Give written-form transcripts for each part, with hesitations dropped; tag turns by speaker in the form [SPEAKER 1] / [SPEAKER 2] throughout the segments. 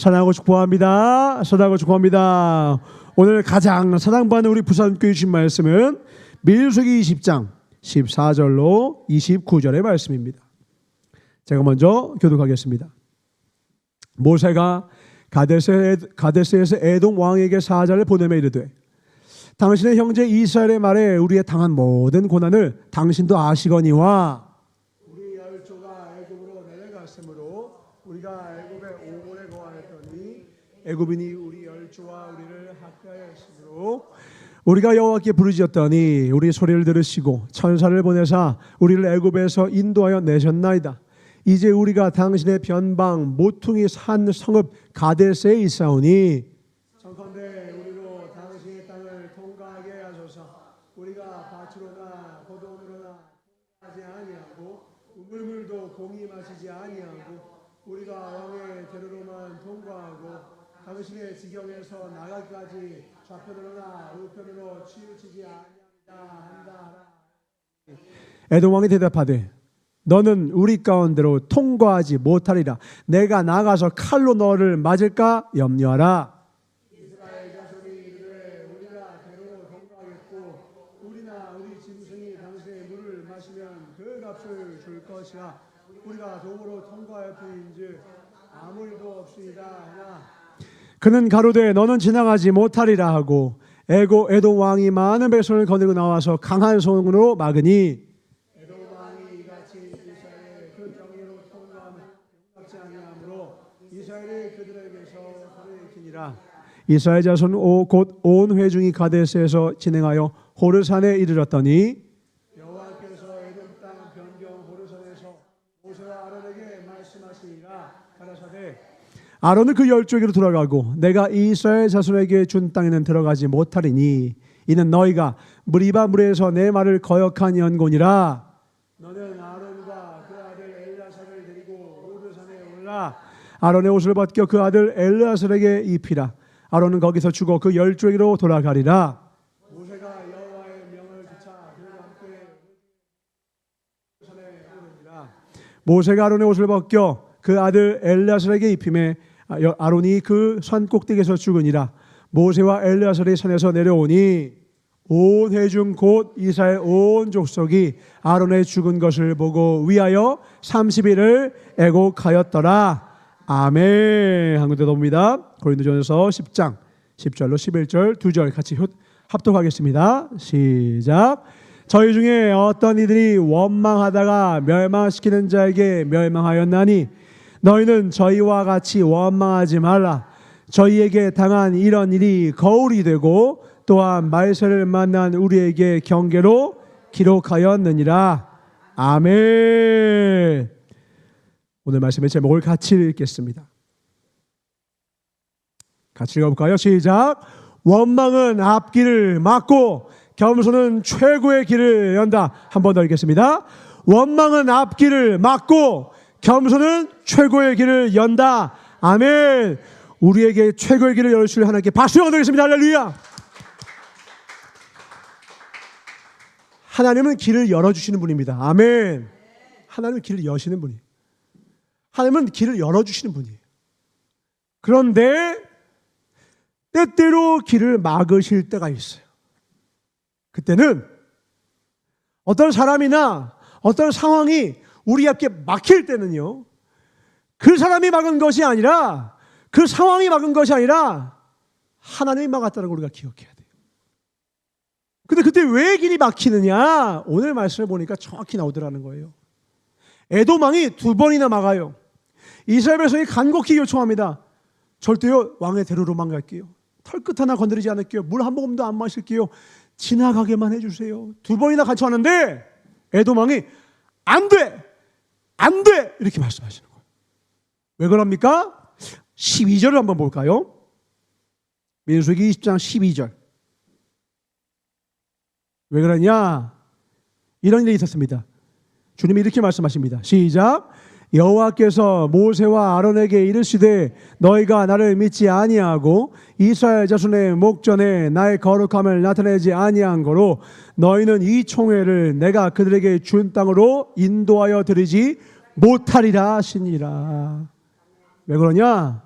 [SPEAKER 1] 사랑하고 축복합니다. 사랑하고 축복합니다. 오늘 가장 사랑받는 우리 부산교회 주신 말씀은 민수기 20장 14절로 29절의 말씀입니다. 제가 먼저 교독하겠습니다. 모세가 가데스에서 에돔 왕에게 사자를 보내며 이르되 당신의 형제 이스라엘의 말에 우리의 당한 모든 고난을 당신도 아시거니와 우리 열조가 애굽으로 내려갔으므로 우리가 애굽의 오골에 거하였더니 애굽인이 우리 열조와 우리를 학대하였으므로 우리가 여호와께 부르짖었더니 우리 소리를 들으시고 천사를 보내사 우리를 애굽에서 인도하여 내셨나이다. 이제 우리가 당신의 변방 모퉁이 산 성읍 가데스에 있사오니 청컨대 우리로 당신의 땅을 통과하게 하소서. 우리가 밭으로나 고동으로나 하지 아니하고 우물물도 공히 마시지 아니하고 우리가 왕의 대로로만 통과하고 당신의 지경에서 나가기까지 좌편으로나 우편으로 치우치지 아니하리라 한다. 에돔 왕이 대답하되 너는 우리 가운데로 통과하지 못하리라. 내가 나가서 칼로 너를 맞을까 염려하라. 이스라엘 자손이 이르되 우리가 대로로 통과하겠고 우리나 우리 짐승이 당신의 물을 마시면 그 값을 줄 것이라. 우리가 도구로 통과할 뿐인즉 아무 일도 없으리라 하나 그는 가로되 너는 지나가지 못하리라 하고 에돔 왕이 많은 백성을 거느리고 나와서 강한 손으로 막으니 에돔 왕이 이같이 이스라엘의 그 경계로 통과하면 용납지 아니하므로 이스라엘이 그들에게서 돌이키니라. 이스라엘 자손 곧 온 회중이 가데스에서 진행하여 호르산에 이르렀더니 여호와께서 에돔 땅 변경 호르산에서 모세와 아론에게 말씀하시니라. 가라사대 아론은 그 열조에게로 돌아가고 내가 이스라엘 자손에게 준 땅에는 들어가지 못하리니 이는 너희가 무리바 물에서 내 말을 거역한 연고니라. 너는 아론과 그 아들 엘르아살을 데리고 호르산에 올라 아론의 옷을 벗겨 그 아들 엘르아살에게 입히라. 아론은 거기서 죽어 그 열조에게로 돌아가리라. 모세가 여호와의 명을 기차 그들과 함께 호르산에 오르니라. 모세가 아론의 옷을 벗겨 그 아들 엘르아살에게 입힘에 아론이 그 산 꼭대기에서 죽으니라. 모세와 엘르아살이 산에서 내려오니 온 회중 곧 이스라엘 온 족속이 아론의 죽은 것을 보고 위하여 30일을 애곡하였더라. 아멘. 한 군데 더 봅니다. 고린도전서 10장 10절로 11절 2절 같이 합독하겠습니다. 시작. 저희 중에 어떤 이들이 원망하다가 멸망시키는 자에게 멸망하였나니 너희는 저희와 같이 원망하지 말라. 저희에게 당한 이런 일이 거울이 되고 또한 말세를 만난 우리에게 경계로 기록하였느니라. 아멘. 오늘 말씀의 제목을 같이 읽겠습니다. 같이 읽어볼까요? 시작. 원망은 앞길을 막고 겸손은 최고의 길을 연다. 한 번 더 읽겠습니다. 원망은 앞길을 막고 겸손은 최고의 길을 연다. 아멘. 우리에게 최고의 길을 열어주실 하나님께 박수 드리겠습니다. 할렐루야. 하나님은 길을 열어주시는 분입니다. 아멘. 하나님은 길을 여시는 분이에요. 하나님은 길을 열어주시는 분이에요. 그런데 때때로 길을 막으실 때가 있어요. 그때는 어떤 사람이나 어떤 상황이 우리 앞에 막힐 때는요, 그 사람이 막은 것이 아니라 그 상황이 막은 것이 아니라 하나님이 막았다는 걸 우리가 기억해야 돼요. 근데 그때 왜 길이 막히느냐? 오늘 말씀을 보니까 정확히 나오더라는 거예요. 에돔 왕이 2번이나 막아요. 이스라엘 백성이 간곡히 요청합니다. 절대요 왕의 대로로만 갈게요. 털끝 하나 건드리지 않을게요. 물 한 모금도 안 마실게요. 지나가게만 해주세요. 2번이나 같이 하는데 에돔 왕이 안 돼! 안 돼! 이렇게 말씀하시는 거예요. 왜 그럽니까? 12절을 한번 볼까요? 민수기 20장 12절. 왜 그러냐? 이런 일이 있었습니다. 주님이 이렇게 말씀하십니다. 시작. 여호와께서 모세와 아론에게 이르시되 너희가 나를 믿지 아니하고 이스라엘 자손의 목전에 나의 거룩함을 나타내지 아니한 거로 너희는 이 총회를 내가 그들에게 준 땅으로 인도하여 드리지 못하리라 하시니라. 왜 그러냐?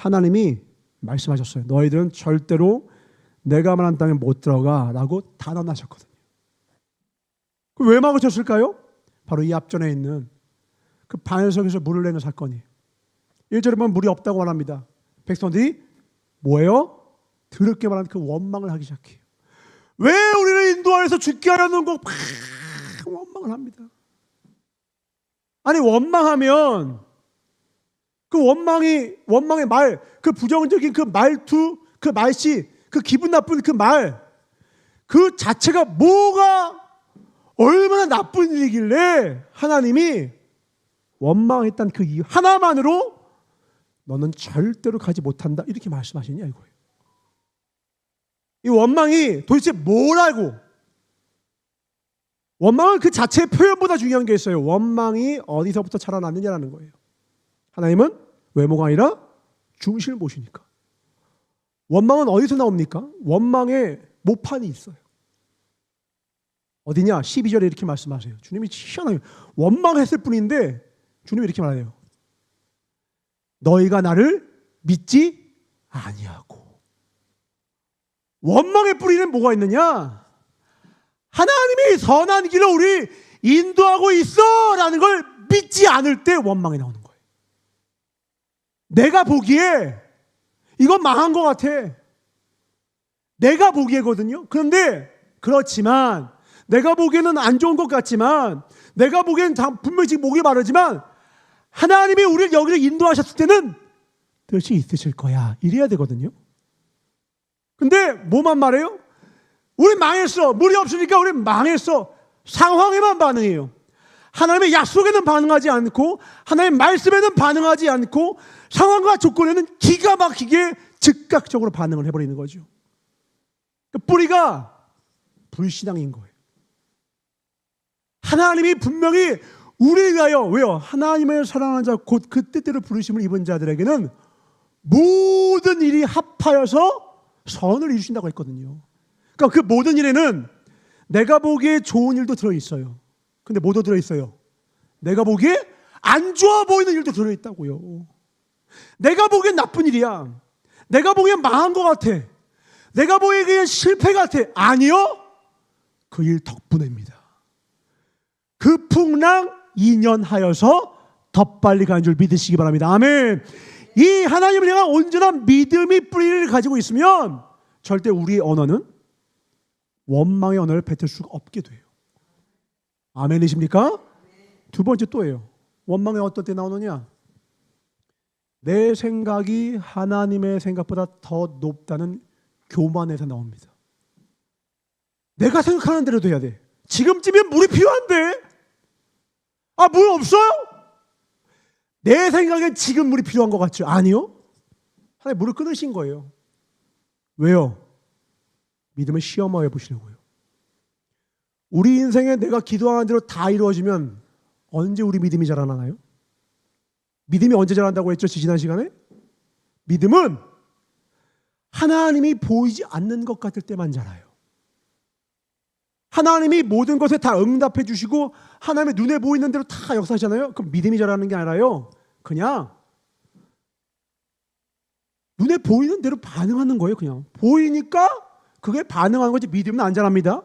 [SPEAKER 1] 하나님이 말씀하셨어요. 너희들은 절대로 내가 말한 땅에 못 들어가라고 단언하셨거든요. 왜 막으셨을까요? 바로 이 앞전에 있는 그 반석에서 물을 내는 사건이에요. 1절에 보면 물이 없다고 말합니다. 백성들이 뭐예요? 더럽게 말하는 그 원망을 하기 시작해요. 왜 우리를 인도하여서 죽게 하려는 거 원망을 합니다. 아니 원망하면 그 원망의 말, 그 부정적인 그 말투, 그 말씨, 그 기분 나쁜 그 말, 그 자체가 뭐가 얼마나 나쁜 일이길래 하나님이 원망했던 그 이유 하나만으로 너는 절대로 가지 못한다 이렇게 말씀하시냐 이거예요. 이 원망이 도대체 뭐라고? 원망은 그 자체의 표현보다 중요한 게 있어요. 원망이 어디서부터 자라났느냐라는 거예요. 하나님은 외모가 아니라 중심을 보시니까. 원망은 어디서 나옵니까? 원망의 모판이 있어요. 어디냐? 12절에 이렇게 말씀하세요. 주님이 희한하게 원망했을 뿐인데 주님이 이렇게 말해요. 너희가 나를 믿지 아니하고. 원망의 뿌리는 뭐가 있느냐? 하나님이 선한 길로 우리 인도하고 있어라는 걸 믿지 않을 때 원망이 나오는 거예요. 내가 보기에 이건 망한 것 같아. 내가 보기에거든요. 그런데 그렇지만 내가 보기에는 안 좋은 것 같지만 내가 보기에는 분명히 지금 목이 마르지만 하나님이 우리를 여기를 인도하셨을 때는 뜻이 있으실 거야. 이래야 되거든요. 근데 뭐만 말해요? 우리 망했어. 물이 없으니까 우리 망했어. 상황에만 반응해요. 하나님의 약속에는 반응하지 않고 하나님의 말씀에는 반응하지 않고 상황과 조건에는 기가 막히게 즉각적으로 반응을 해버리는 거죠. 그 뿌리가 불신앙인 거예요. 하나님이 분명히 우리를 위하여 왜요? 하나님을 사랑하는 자 곧 그 뜻대로 부르심을 입은 자들에게는 모든 일이 합하여서 선을 이루신다고 했거든요. 그러니까 그 모든 일에는 내가 보기에 좋은 일도 들어있어요. 근데 뭐도 들어있어요? 내가 보기에 안 좋아 보이는 일도 들어있다고요. 내가 보기엔 나쁜 일이야. 내가 보기엔 망한 것 같아. 내가 보기엔 실패 같아. 아니요. 그 일 덕분입니다. 그 풍랑 2년 하여서 더 빨리 가는 줄 믿으시기 바랍니다. 아멘. 이 하나님을 향한 온전한 믿음의 뿌리를 가지고 있으면 절대 우리의 언어는 원망의 언어를 뱉을 수가 없게 돼요. 아멘이십니까? 두 번째 또예요. 원망이 어떨 때 나오느냐? 내 생각이 하나님의 생각보다 더 높다는 교만에서 나옵니다. 내가 생각하는 대로 돼야 돼. 지금쯤엔 물이 필요한데 물 없어요? 내 생각엔 지금 물이 필요한 것 같죠? 아니요. 하나님 물을 끊으신 거예요. 왜요? 믿음을 시험하여 보시려고요. 우리 인생에 내가 기도하는 대로 다 이루어지면 언제 우리 믿음이 자라나나요? 믿음이 언제 자란다고 했죠? 지난 시간에? 믿음은 하나님이 보이지 않는 것 같을 때만 자라요. 하나님이 모든 것에 다 응답해 주시고 하나님의 눈에 보이는 대로 다 역사하잖아요. 그럼 믿음이 자라는 게 아니라요. 그냥 눈에 보이는 대로 반응하는 거예요. 그냥 보이니까 그게 반응하는 거지 믿음은 안 자랍니다.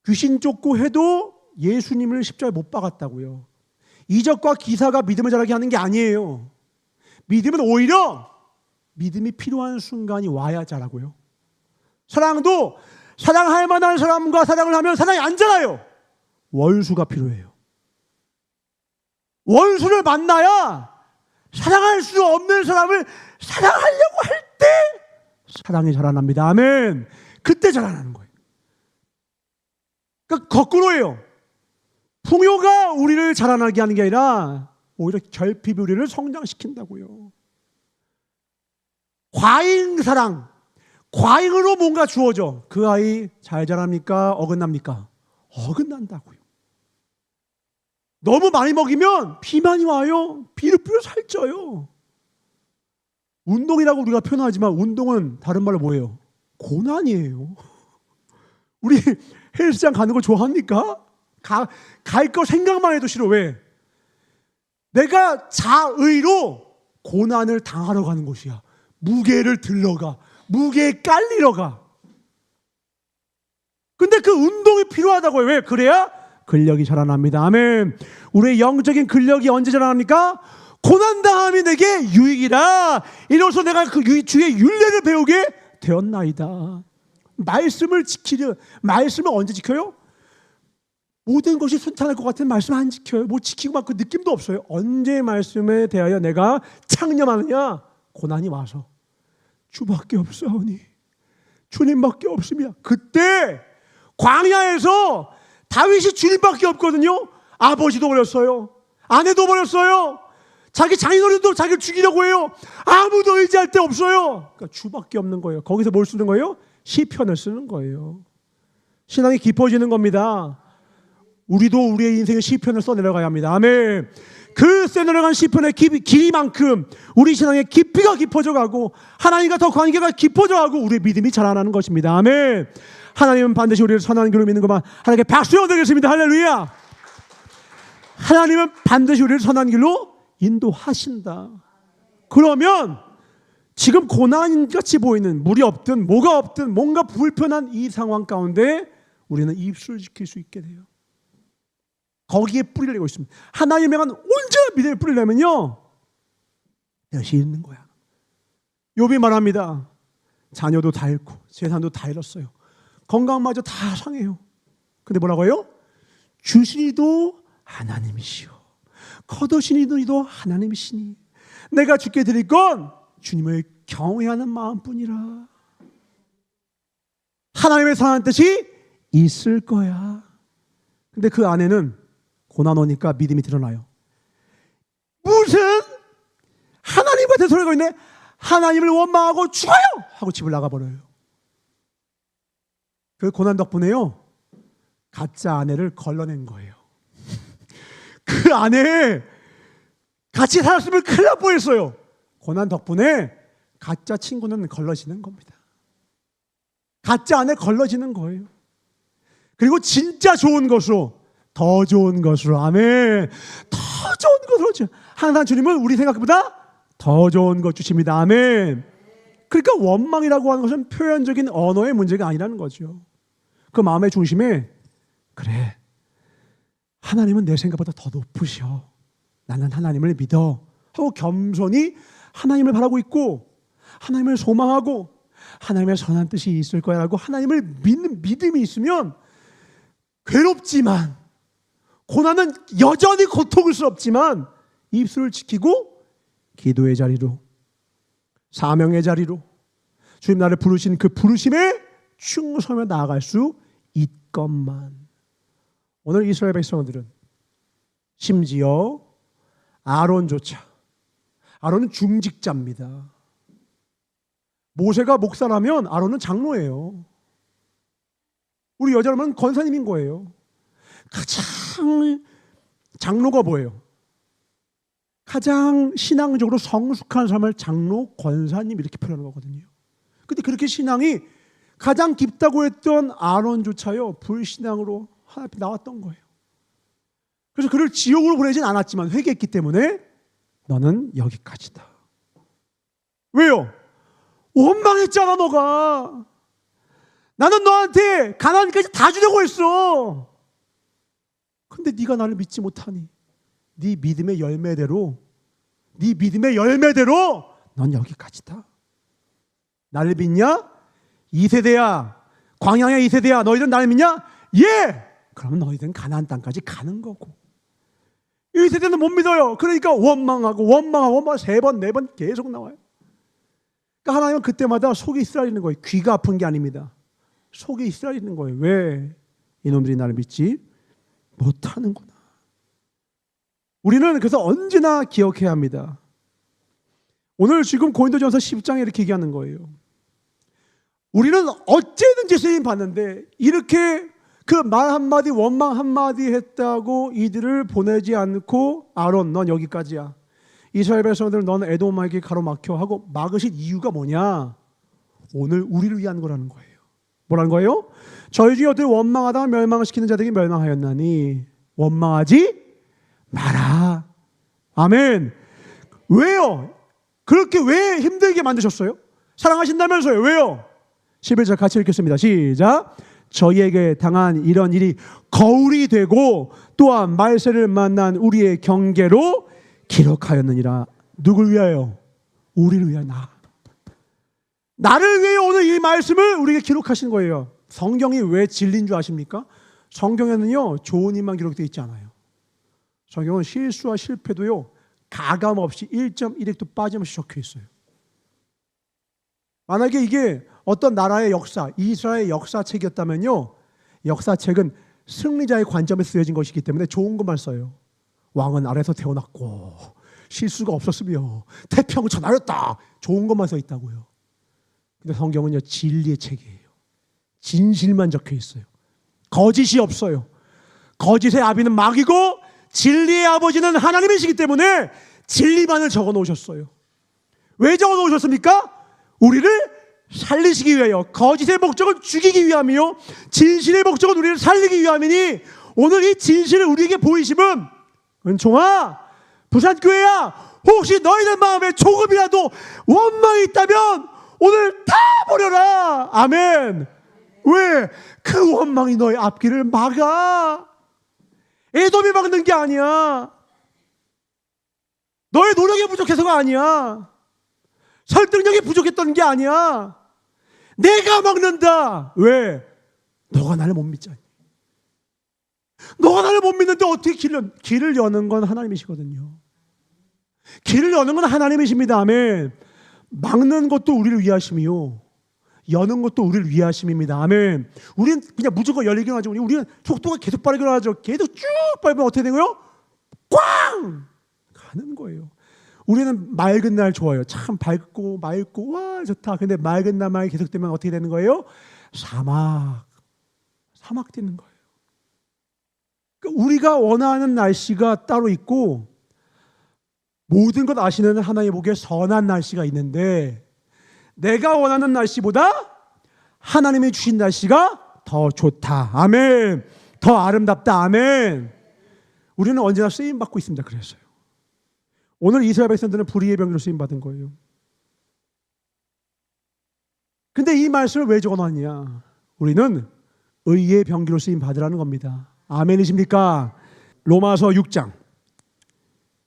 [SPEAKER 1] 귀신 쫓고 해도 예수님을 십자가에 못 박았다고요. 이적과 기사가 믿음을 자라게 하는 게 아니에요. 믿음은 오히려 믿음이 필요한 순간이 와야 자라고요. 사랑도 사랑할 만한 사람과 사랑을 하면 사랑이 안 자라요. 원수가 필요해요. 원수를 만나야 사랑할 수 없는 사람을 사랑하려고 할 때 사랑이 자라납니다. 아멘. 그때 자라나는 거예요. 그러니까 거꾸로예요. 풍요가 우리를 자라나게 하는 게 아니라 오히려 결핍이 우리를 성장시킨다고요. 과잉사랑, 과잉으로 뭔가 주어져. 그 아이 잘 자랍니까? 어긋납니까? 어긋난다고요. 너무 많이 먹이면 비만이 와요. 비루비루 살쪄요. 운동이라고 우리가 표현하지만 운동은 다른 말로 뭐예요? 고난이에요. 우리 헬스장 가는 걸 좋아합니까? 갈 거 생각만 해도 싫어. 왜? 내가 자의로 고난을 당하러 가는 곳이야. 무게를 들러가. 무게에 깔리러 가. 근데 그 운동이 필요하다고요. 왜? 그래야 근력이 자라납니다. 아멘. 우리의 영적인 근력이 언제 자라납니까? 고난당함이 내게 유익이라. 이로써 내가 그 주의 윤례를 배우게 되었나이다. 말씀을 지키려. 말씀을 언제 지켜요? 모든 것이 순탄할 것 같은 말씀 안 지켜요. 뭐 지키고 막 그 느낌도 없어요. 언제 말씀에 대하여 내가 창념하느냐? 고난이 와서 주밖에 없사오니 주님밖에 없습니다. 그때 광야에서 다윗이 주님밖에 없거든요. 아버지도 버렸어요. 아내도 버렸어요. 자기 장인어른도 자기를 죽이려고 해요. 아무도 의지할 데 없어요. 그러니까 주밖에 없는 거예요. 거기서 뭘 쓰는 거예요? 시편을 쓰는 거예요. 신앙이 깊어지는 겁니다. 우리도 우리의 인생의 시편을 써내려가야 합니다. 아멘. 그 써내려간 시편의 길이만큼 우리 신앙의 깊이가 깊어져 가고 하나님과 더 관계가 깊어져 가고 우리의 믿음이 자라나는 것입니다. 아멘. 하나님은 반드시 우리를 선한 길로 믿는 것만 하나님께 박수여 드리겠습니다. 할렐루야. 하나님은 반드시 우리를 선한 길로 인도하신다. 그러면 지금 고난같이 보이는 물이 없든 뭐가 없든 뭔가 불편한 이 상황 가운데 우리는 입술을 지킬 수 있게 돼요. 거기에 뿌리를 내고 있습니다. 하나님에 대한 온전한 믿음의 뿌리를 내면요 엿이 있는 거야. 욥이 말합니다. 자녀도 다 잃고 재산도 다 잃었어요. 건강마저 다 상해요. 근데 뭐라고 해요? 주시니도 하나님이시오 거두시니도 하나님이시니 내가 주께 드릴 건 주님을 경외하는 마음뿐이라. 하나님의 선한 뜻이 있을 거야. 근데 그 안에는 고난 오니까 믿음이 드러나요. 무슨 하나님과 대소리가 있네. 하나님을 원망하고 죽어요 하고 집을 나가버려요. 그 고난 덕분에요 가짜 아내를 걸러낸 거예요. 그 아내 같이 살았으면 큰일 날 뻔했어요. 고난 덕분에 가짜 친구는 걸러지는 겁니다. 가짜 아내 걸러지는 거예요. 그리고 진짜 좋은 것으로 더 좋은 것으로 아멘. 더 좋은 것으로 항상 주님은 우리 생각보다 더 좋은 것 주십니다. 아멘. 그러니까 원망이라고 하는 것은 표현적인 언어의 문제가 아니라는 거죠. 그 마음의 중심에 그래 하나님은 내 생각보다 더 높으셔. 나는 하나님을 믿어 하고 겸손히 하나님을 바라고 있고 하나님을 소망하고 하나님의 선한 뜻이 있을 거야 라고 하나님을 믿는 믿음이 있으면 괴롭지만 고난은 여전히 고통스럽지만 입술을 지키고 기도의 자리로 사명의 자리로 주님 나를 부르신 그 부르심에 충성하며 나아갈 수 있건만. 오늘 이스라엘 백성들은 심지어 아론조차 아론은 중직자입니다. 모세가 목사라면 아론은 장로예요. 우리 여자라면 권사님인 거예요. 가장 장로가 뭐예요? 가장 신앙적으로 성숙한 삶을 장로, 권사님 이렇게 표현하는 거거든요. 근데 그렇게 신앙이 가장 깊다고 했던 아론조차요 불신앙으로 하나님 앞에 나왔던 거예요. 그래서 그를 지옥으로 보내진 않았지만 회개했기 때문에 너는 여기까지다. 왜요? 원망했잖아 너가. 나는 너한테 가나안까지 다 주려고 했어. 근데 네가 나를 믿지 못하니 네 믿음의 열매대로 넌 여기까지다. 나를 믿냐? 2세대야. 광야의 2세대야. 너희들은 나를 믿냐? 예! 그러면 너희들은 가나안 땅까지 가는 거고. 1세대는 못 믿어요. 그러니까 원망하고 3번, 4번 계속 나와요. 그러니까 하나님은 그때마다 속이 쓰라리는 거예요. 귀가 아픈 게 아닙니다. 속이 쓰라리는 거예요. 왜? 이놈들이 나를 믿지 못하는구나. 우리는 그래서 언제나 기억해야 합니다. 오늘 지금 고린도전서 10장에 이렇게 얘기하는 거예요. 우리는 어째든지 쓰임 받는데 이렇게 그 말 한마디 원망 한마디 했다고 이들을 보내지 않고 아론 넌 여기까지야. 이스라엘 백성들 넌 에돔에게 가로막혀 하고 막으신 이유가 뭐냐? 오늘 우리를 위한 거라는 거예요. 뭐라는 거예요? 저희 중에 어떻게 원망하다가 멸망시키는 자들에게 멸망하였나니 원망하지 마라. 아멘. 왜요? 그렇게 왜 힘들게 만드셨어요? 사랑하신다면서요. 왜요? 11절 같이 읽겠습니다. 시작. 저희에게 당한 이런 일이 거울이 되고 또한 말세를 만난 우리의 경계로 기록하였느니라. 누굴 위하여? 우리를 위하여. 나를 위해 오늘 이 말씀을 우리에게 기록하신 거예요. 성경이 왜 진리인 줄 아십니까? 성경에는요 좋은 일만 기록되어 있지 않아요. 성경은 실수와 실패도요 가감 없이 1.1획도 빠짐없이 적혀 있어요. 만약에 이게 어떤 나라의 역사, 이스라엘의 역사책이었다면요, 역사책은 승리자의 관점에서 쓰여진 것이기 때문에 좋은 것만 써요. 왕은 아래서 태어났고 실수가 없었으며 태평을 전하였다, 좋은 것만 써 있다고요. 근데 성경은요 진리의 책이에요. 진실만 적혀 있어요. 거짓이 없어요. 거짓의 아비는 마귀고 진리의 아버지는 하나님이시기 때문에 진리만을 적어 놓으셨어요. 왜 적어 놓으셨습니까? 우리를 살리시기 위하여. 거짓의 목적은 죽이기 위함이요 진실의 목적은 우리를 살리기 위함이니, 오늘 이 진실을 우리에게 보이심은, 은총아, 부산교회야, 혹시 너희들 마음에 조금이라도 원망이 있다면 오늘 다 버려라. 아멘. 왜? 그 원망이 너의 앞길을 막아. 에돔이 막는 게 아니야. 너의 노력이 부족해서가 아니야. 설득력이 부족했던 게 아니야. 내가 막는다. 왜? 너가 나를 못 믿잖니. 너가 나를 못 믿는데 어떻게 길을 여는 건 하나님이시거든요. 길을 여는 건 하나님이십니다. 아멘. 막는 것도 우리를 위하심이요 여는 것도 우리를 위하심입니다. 아멘. 우리는 그냥 무조건 열리기만 하죠. 우리는 속도가 계속 빠르게 하죠. 계속 쭉 밟으면 어떻게 되는 거예요? 꽝! 가는 거예요. 우리는 맑은 날 좋아요. 참 밝고 맑고 와 좋다. 근데 맑은 날만 계속되면 어떻게 되는 거예요? 사막 되는 거예요. 그러니까 우리가 원하는 날씨가 따로 있고 모든 것 아시는 하나님 보기에 선한 날씨가 있는데, 내가 원하는 날씨보다 하나님이 주신 날씨가 더 좋다. 아멘. 더 아름답다. 아멘. 우리는 언제나 쓰임 받고 있습니다. 그래서요. 오늘 이스라엘 백성들은 불의의 병기로 쓰임 받은 거예요. 근데 이 말씀을 왜 적어놨냐? 우리는 의의 병기로 쓰임 받으라는 겁니다. 아멘이십니까? 로마서 6장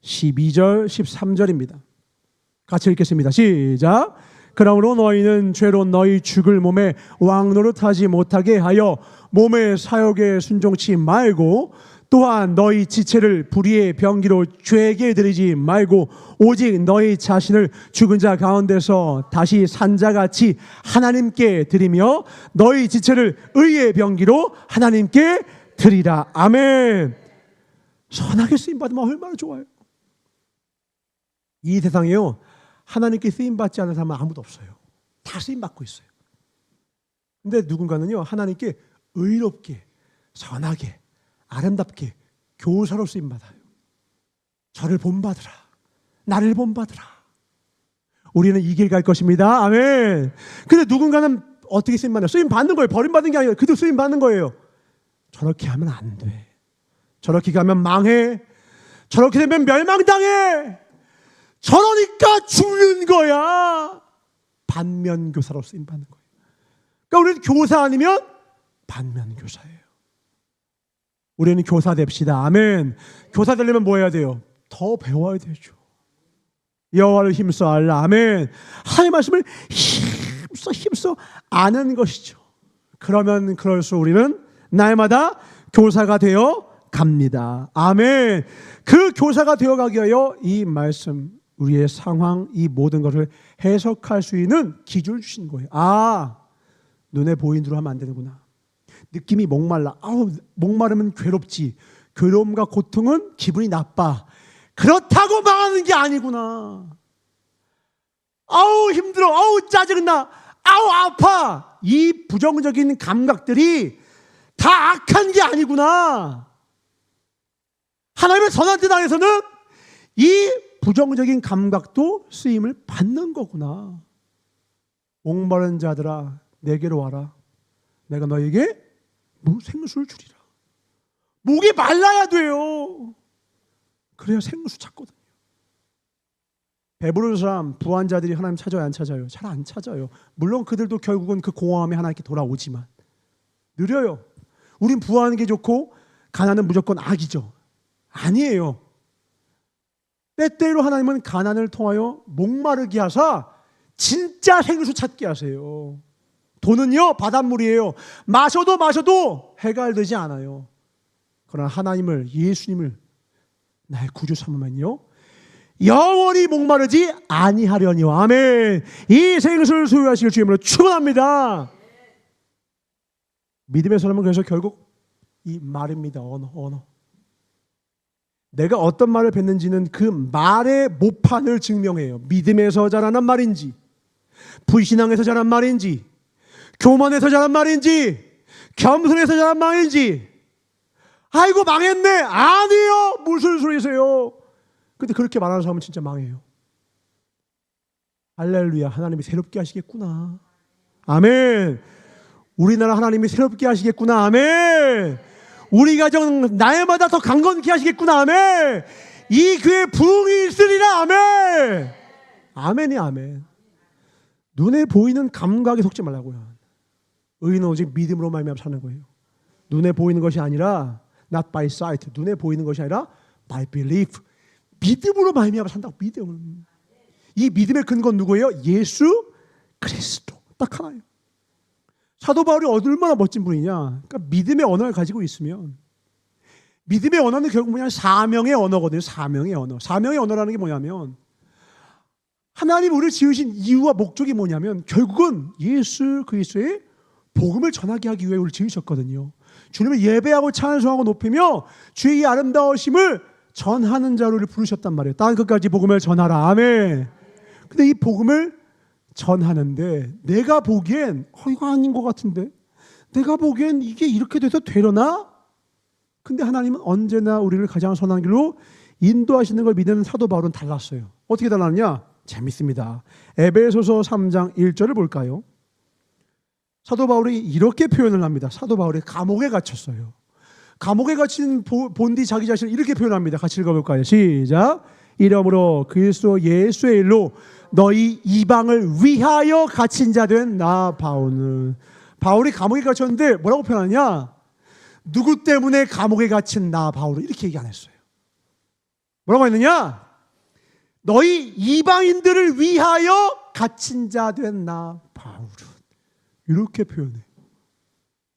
[SPEAKER 1] 12절 13절입니다. 같이 읽겠습니다. 시작. 그러므로 너희는 죄로 너희 죽을 몸에 왕노릇하지 못하게 하여 몸의 사욕에 순종치 말고, 또한 너희 지체를 불의의 병기로 죄에게 드리지 말고 오직 너희 자신을 죽은 자 가운데서 다시 산 자같이 하나님께 드리며 너희 지체를 의의 병기로 하나님께 드리라. 아멘. 선하게 쓰임받으면 얼마나 좋아요. 이 세상에요 하나님께 쓰임받지 않는 사람은 아무도 없어요. 다 쓰임받고 있어요. 근데 누군가는요 하나님께 의롭게, 선하게, 아름답게, 교사로 쓰임받아요. 저를 본받으라, 나를 본받으라. 우리는 이 길 갈 것입니다. 아멘. 근데 누군가는 어떻게 쓰임받나요? 쓰임받는 거예요. 버림받은 게 아니라 그도 쓰임받는 거예요. 저렇게 하면 안 돼. 저렇게 가면 망해. 저렇게 되면 멸망당해. 저러니까 죽는 거야. 반면교사로 쓰임받는 거예요. 그러니까 우리는 교사 아니면 반면교사예요. 우리는 교사 됩시다. 아멘. 교사 되려면 뭐 해야 돼요? 더 배워야 되죠. 여호와를 힘써 알라. 아멘. 하나님의 말씀을 힘써 아는 것이죠. 그러면 그럴수록 우리는 날마다 교사가 되어 갑니다. 아멘. 그 교사가 되어 가기 위하여 이 말씀, 우리의 상황, 이 모든 것을 해석할 수 있는 기준을 주신 거예요. 아, 눈에 보이는 대로 하면 안 되는구나. 느낌이 목말라. 아우, 목마르면 괴롭지. 괴로움과 고통은 기분이 나빠. 그렇다고 망하는 게 아니구나. 아우, 힘들어. 아우, 짜증나. 아우, 아파. 이 부정적인 감각들이 다 악한 게 아니구나. 하나님의 선한 뜻 안에서는 이 부정적인 감각도 쓰임을 받는 거구나. 목마른 자들아 내게로 와라. 내가 너에게 생수를 주리라. 목이 말라야 돼요. 그래야 생수 찾거든요. 배부른 사람, 부한 자들이 하나님 찾아요, 안 찾아요? 잘 안 찾아요. 물론 그들도 결국은 그 공허함에 하나님께 돌아오지만 느려요. 우린 부하는 게 좋고 가난은 무조건 악이죠. 아니에요. 때때로 하나님은 가난을 통하여 목마르게 하사 진짜 생수 찾게 하세요. 돈은요 바닷물이에요. 마셔도 해갈되지 않아요. 그러나 하나님을, 예수님을 나의 구주 삼으면요 영원히 목마르지 아니하려니요. 아멘. 이 생수를 소유하시길 주님으로 축원합니다. 믿음의 사람은 그래서 결국 이 말입니다. 언어. 내가 어떤 말을 뱉는지는 그 말의 모판을 증명해요. 믿음에서 자라난 말인지, 불신앙에서 자란 말인지, 교만에서 자란 말인지, 겸손에서 자란 말인지. 아이고 망했네. 아니요. 무슨 소리세요? 근데 그렇게 말하는 사람은 진짜 망해요. 할렐루야. 하나님이 새롭게 하시겠구나. 아멘. 우리나라 하나님이 새롭게 하시겠구나. 아멘. 우리 가정 날마다 더 강건케 하시겠구나. 아멘. 이 교회 부흥이 있으리라. 아멘. 아멘이 아멘. 눈에 보이는 감각에 속지 말라고요. 의인은 오직 믿음으로 말미암아 사는 거예요. 눈에 보이는 것이 아니라 not by sight. 눈에 보이는 것이 아니라 by belief. 믿음으로 말미암아 산다고. 믿음. 이 믿음의 근거는 누구예요? 예수 그리스도. 딱 하나예요. 사도 바울이 얼마나 멋진 분이냐. 그러니까 믿음의 언어를 가지고 있으면, 믿음의 언어는 결국 뭐냐, 사명의 언어거든요. 사명의 언어. 사명의 언어라는 게 뭐냐면 하나님 우리를 지으신 이유와 목적이 뭐냐면 결국은 예수 그리스도의 복음을 전하게 하기 위해 우리를 지으셨거든요. 주님을 예배하고 찬송하고 높이며 주의 이 아름다우심을 전하는 자로 우리를 부르셨단 말이에요. 땅 끝까지 복음을 전하라. 아멘. 근데 이 복음을 전하는데 내가 보기엔 이거 아닌 것 같은데, 내가 보기엔 이게 이렇게 돼서 되려나? 근데 하나님은 언제나 우리를 가장 선한 길로 인도하시는 걸 믿는 사도 바울은 달랐어요. 어떻게 달랐냐? 재밌습니다. 에베소서 3장 1절을 볼까요? 사도 바울이 이렇게 표현을 합니다. 사도 바울이 감옥에 갇혔어요. 감옥에 갇힌 본디 자기 자신을 이렇게 표현합니다. 같이 읽어볼까요? 시작. 이러므로 그리스도 예수의 일로 너희 이방을 위하여 갇힌 자 된 나 바울은. 바울이 감옥에 갇혔는데 뭐라고 표현하냐? 누구 때문에 감옥에 갇힌 나 바울은 이렇게 얘기 안 했어요. 뭐라고 했느냐? 너희 이방인들을 위하여 갇힌 자 된 나 바울은. 이렇게 표현해요.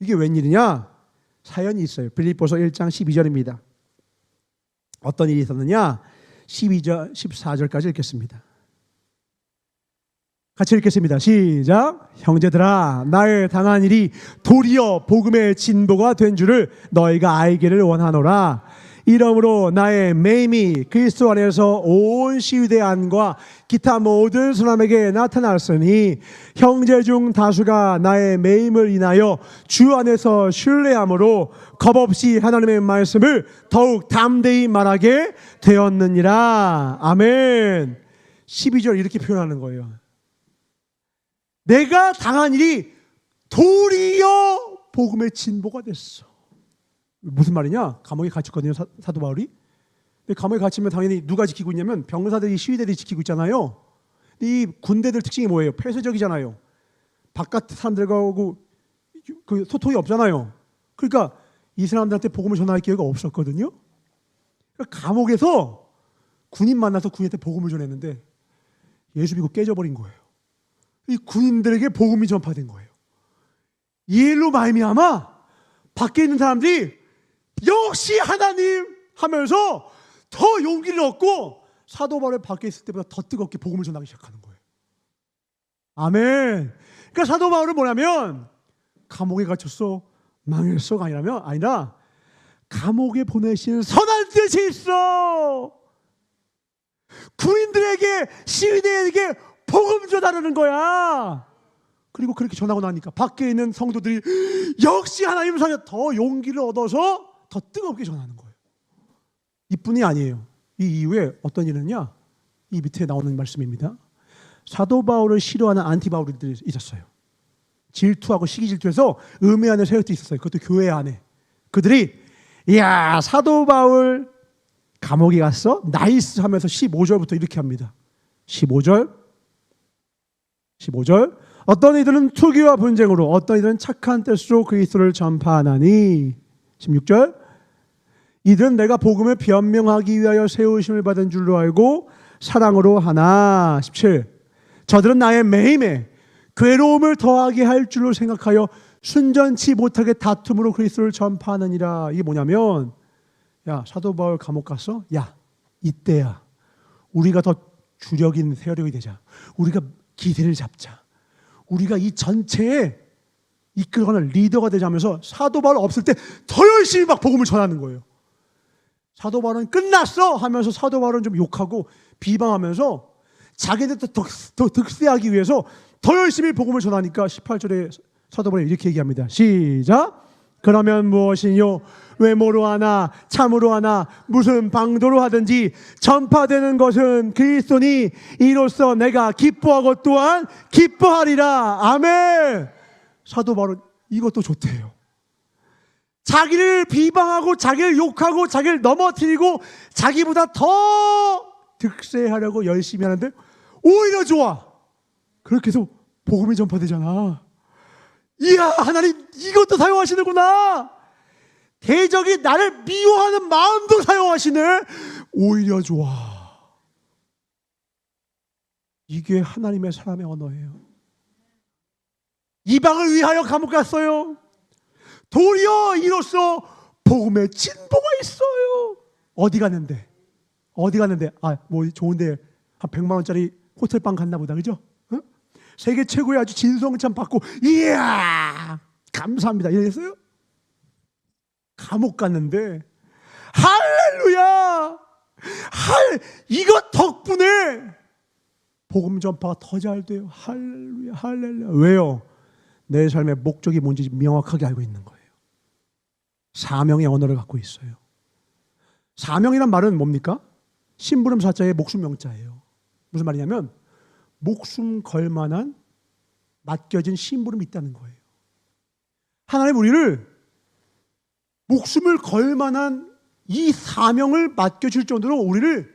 [SPEAKER 1] 이게 웬일이냐? 사연이 있어요. 빌립보서 1장 12절입니다. 어떤 일이 있었느냐? 12절, 14절까지 읽겠습니다. 같이 읽겠습니다. 시작. 형제들아, 나의 당한 일이 도리어 복음의 진보가 된 줄을 너희가 알기를 원하노라. 이러므로 나의 매임이 그리스도 안에서 온 시위대 안과 기타 모든 사람에게 나타났으니 형제 중 다수가 나의 매임을 인하여 주 안에서 신뢰함으로 겁없이 하나님의 말씀을 더욱 담대히 말하게 되었느니라. 아멘. 12절 이렇게 표현하는 거예요. 내가 당한 일이 도리어 복음의 진보가 됐어. 무슨 말이냐? 감옥에 갇혔거든요, 사도 바울이. 근데 감옥에 갇히면 당연히 누가 지키고 있냐면 병사들이, 시위대들이 지키고 있잖아요. 이 군대들 특징이 뭐예요? 폐쇄적이잖아요. 바깥 사람들과 그 소통이 없잖아요. 그러니까 이 사람들한테 복음을 전할 기회가 없었거든요. 그러니까 감옥에서 군인 만나서 군인한테 복음을 전했는데 예수 믿고 깨져버린 거예요. 이 군인들에게 복음이 전파된 거예요. 이 일로 말미암아 밖에 있는 사람들이 역시 하나님 하면서 더 용기를 얻고 사도 바울이 밖에 있을 때보다 더 뜨겁게 복음을 전하기 시작하는 거예요. 아멘. 그러니까 사도 바울은 뭐냐면 감옥에 갇혔어, 망했어가 아니라 감옥에 보내신 선한 뜻이 있어. 군인들에게, 시위대에게 복음 전하는 거야. 그리고 그렇게 전하고 나니까 밖에 있는 성도들이 역시 하나님 사에 더 용기를 얻어서 더 뜨겁게 전하는 거예요. 이뿐이 아니에요. 이 이후에 어떤 일이냐? 이 밑에 나오는 말씀입니다. 사도 바울을 싫어하는 안티 바울들이 있었어요. 질투하고 시기 질투해서 음해하는 세력들이 있었어요. 그것도 교회 안에. 그들이 이야, 사도 바울 감옥에 갔어? 나이스 하면서 15절부터 이렇게 합니다. 15절 어떤 이들은 투기와 분쟁으로 어떤 이들은 착한 뜻으로 그리스도를 전파하나니 16절 이들은 내가 복음을 변명하기 위하여 세우심을 받은 줄로 알고 사랑으로 하나 17 저들은 나의 매임에 괴로움을 더하게 할 줄로 생각하여 순전치 못하게 다툼으로 그리스도를 전파하느니라. 이게 뭐냐면 야 사도 바울 감옥 갔어? 야 이때야 우리가 더 주력인 세력이 되자. 우리가 기세를 잡자. 우리가 이 전체에 이끌어가는 리더가 되자면서 사도 바울 없을 때 더 열심히 막 복음을 전하는 거예요. 사도 바울은 끝났어 하면서 사도 바울은 좀 욕하고 비방하면서 자기들 더 득세하기 위해서 더 열심히 복음을 전하니까 18절에 사도 바울이 이렇게 얘기합니다. 시작. 그러면 무엇이뇨? 외모로 하나 참으로 하나 무슨 방도로 하든지 전파되는 것은 그리스도니 이로써 내가 기뻐하고 또한 기뻐하리라. 아멘. 사도 바울은 이것도 좋대요. 자기를 비방하고 자기를 욕하고 자기를 넘어뜨리고 자기보다 더 득세하려고 열심히 하는데 오히려 좋아. 그렇게 해서 복음이 전파되잖아. 이야 하나님 이것도 사용하시는구나. 대적이 나를 미워하는 마음도 사용하시네. 오히려 좋아. 이게 하나님의 사람의 언어예요. 이방을 위하여 감옥 갔어요. 도리어 이로써 복음의 진보가 있어요. 어디 갔는데? 뭐 좋은데 한 100만 원짜리 호텔방 갔나 보다. 그죠? 어? 세계 최고의 아주 진성참 받고 이야 감사합니다 이랬어요? 감옥 갔는데 할렐루야 이것 덕분에 복음 전파가 더 잘 돼요. 할렐루야. 왜요? 내 삶의 목적이 뭔지 명확하게 알고 있는 거예요. 사명의 언어를 갖고 있어요. 사명이란 말은 뭡니까? 심부름 사자의 목숨 명자예요. 무슨 말이냐면 목숨 걸 만한 맡겨진 심부름이 있다는 거예요. 하나님 우리를 목숨을 걸 만한 이 사명을 맡겨줄 정도로 우리를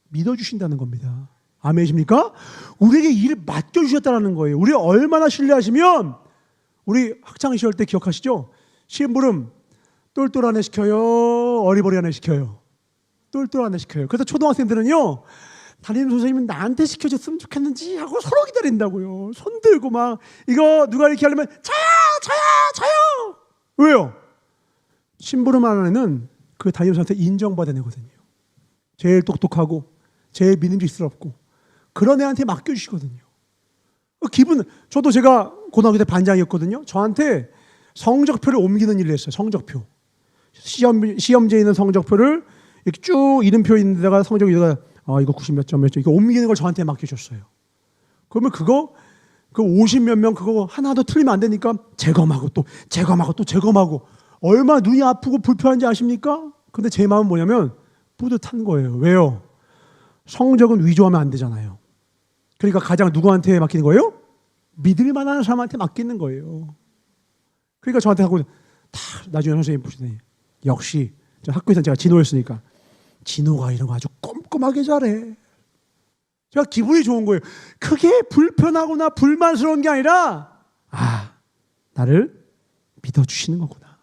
[SPEAKER 1] 믿어주신다는 겁니다. 아멘이십니까? 우리에게 일을 맡겨주셨다는 거예요. 우리 얼마나 신뢰하시면 우리 학창시절 때 기억하시죠? 심부름 똘똘하네 시켜요? 어리버리하네 시켜요? 똘똘하네 시켜요. 그래서 초등학생들은요 담임 선생님은 나한테 시켜줬으면 좋겠는지 하고 서로 기다린다고요. 손 들고 막 이거 누가 이렇게 하려면 저요. 왜요? 심부름하는 애는 그 담임 선생님한테 인정받은 애거든요. 제일 똑똑하고 제일 믿음직스럽고 그런 애한테 맡겨주시거든요. 기분 저도 제가 고등학교 때 반장이었거든요. 저한테 성적표를 옮기는 일을 했어요. 성적표 시험지에 있는 성적표를 이렇게 쭉 이름표 있는 데다가 성적 위에다가 이거 90 몇 점 이거 옮기는 걸 저한테 맡겨줬어요. 그러면 그 50 몇 명 그거 하나도 틀리면 안 되니까 재검하고 또 재검하고 얼마나 눈이 아프고 불편한지 아십니까? 근데 제 마음은 뭐냐면 뿌듯한 거예요. 왜요? 성적은 위조하면 안 되잖아요. 그러니까 가장 누구한테 맡기는 거예요? 믿을 만한 사람한테 맡기는 거예요. 그러니까 저한테 하고 다 나중에 선생님 보시더니 역시 학교에서 제가 진호였으니까 진호가 이런 거 아주 꼼꼼하게 잘해. 제가 기분이 좋은 거예요. 그게 불편하거나 불만스러운 게 아니라 나를 믿어주시는 거구나.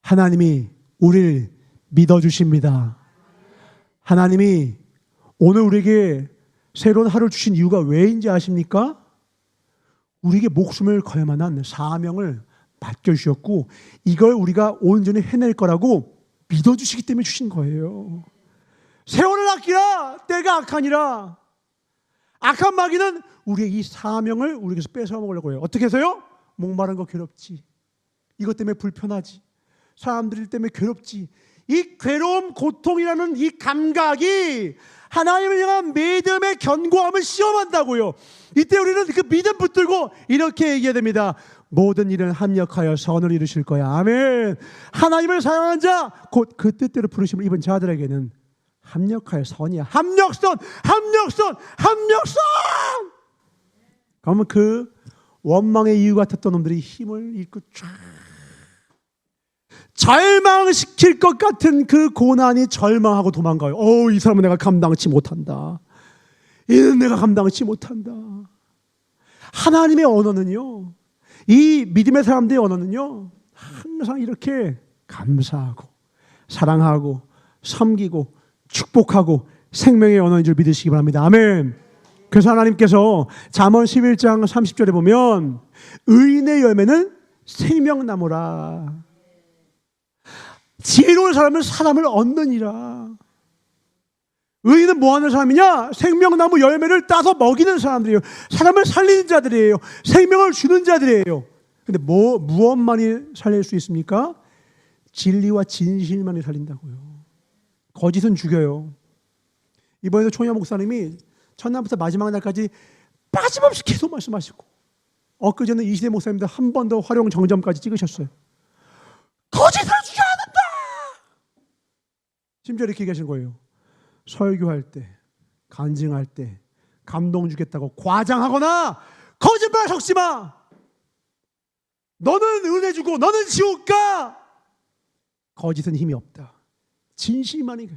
[SPEAKER 1] 하나님이 우리를 믿어주십니다. 하나님이 오늘 우리에게 새로운 하루를 주신 이유가 왜인지 아십니까? 우리에게 목숨을 걸 만한 사명을 맡겨주셨고 이걸 우리가 온전히 해낼 거라고 믿어주시기 때문에 주신 거예요. 세월을 아끼라 때가 악하니라. 악한 마귀는 우리의 이 사명을 우리에게서 뺏어 먹으려고 해요. 어떻게 해서요? 목마른 거 괴롭지. 이것 때문에 불편하지. 사람들 때문에 괴롭지. 이 괴로움, 고통이라는 이 감각이 하나님을 향한 믿음의 견고함을 시험한다고요. 이때 우리는 그 믿음 붙들고 이렇게 얘기해야 됩니다. 모든 일은 합력하여 선을 이루실 거야. 아멘. 하나님을 사랑하는 자, 곧 그 뜻대로 부르심을 입은 자들에게는 합력하여 선이야. 합력선. 그러면 그 원망의 이유 같았던 놈들이 힘을 잃고 쫙 절망시킬 것 같은 그 고난이 절망하고 도망가요. 이 사람은 내가 감당치 못한다. 이는 내가 감당치 못한다. 하나님의 언어는요, 이 믿음의 사람들의 언어는요, 항상 이렇게 감사하고 사랑하고 섬기고 축복하고 생명의 언어인 줄 믿으시기 바랍니다. 아멘. 그래서 하나님께서 잠언 11장 30절에 보면 의인의 열매는 생명나무라. 지혜로운 사람은 사람을 얻느니라. 의인은 뭐 하는 사람이냐? 생명나무 열매를 따서 먹이는 사람들이에요. 사람을 살리는 자들이에요. 생명을 주는 자들이에요. 근데 무엇만이 살릴 수 있습니까? 진리와 진실만이 살린다고요. 거짓은 죽여요. 이번에도 총야 목사님이 첫날부터 마지막 날까지 빠짐없이 계속 말씀하시고, 엊그제는 이시대 목사님도 한 번 더 활용 정점까지 찍으셨어요. 거짓을 죽여야 된다. 심지어 이렇게 얘기하시는 거예요. 설교할 때, 간증할 때 감동 주겠다고 과장하거나 거짓말 섞지 마. 너는 은혜 주고 너는 지옥 가. 거짓은 힘이 없다. 진실만이.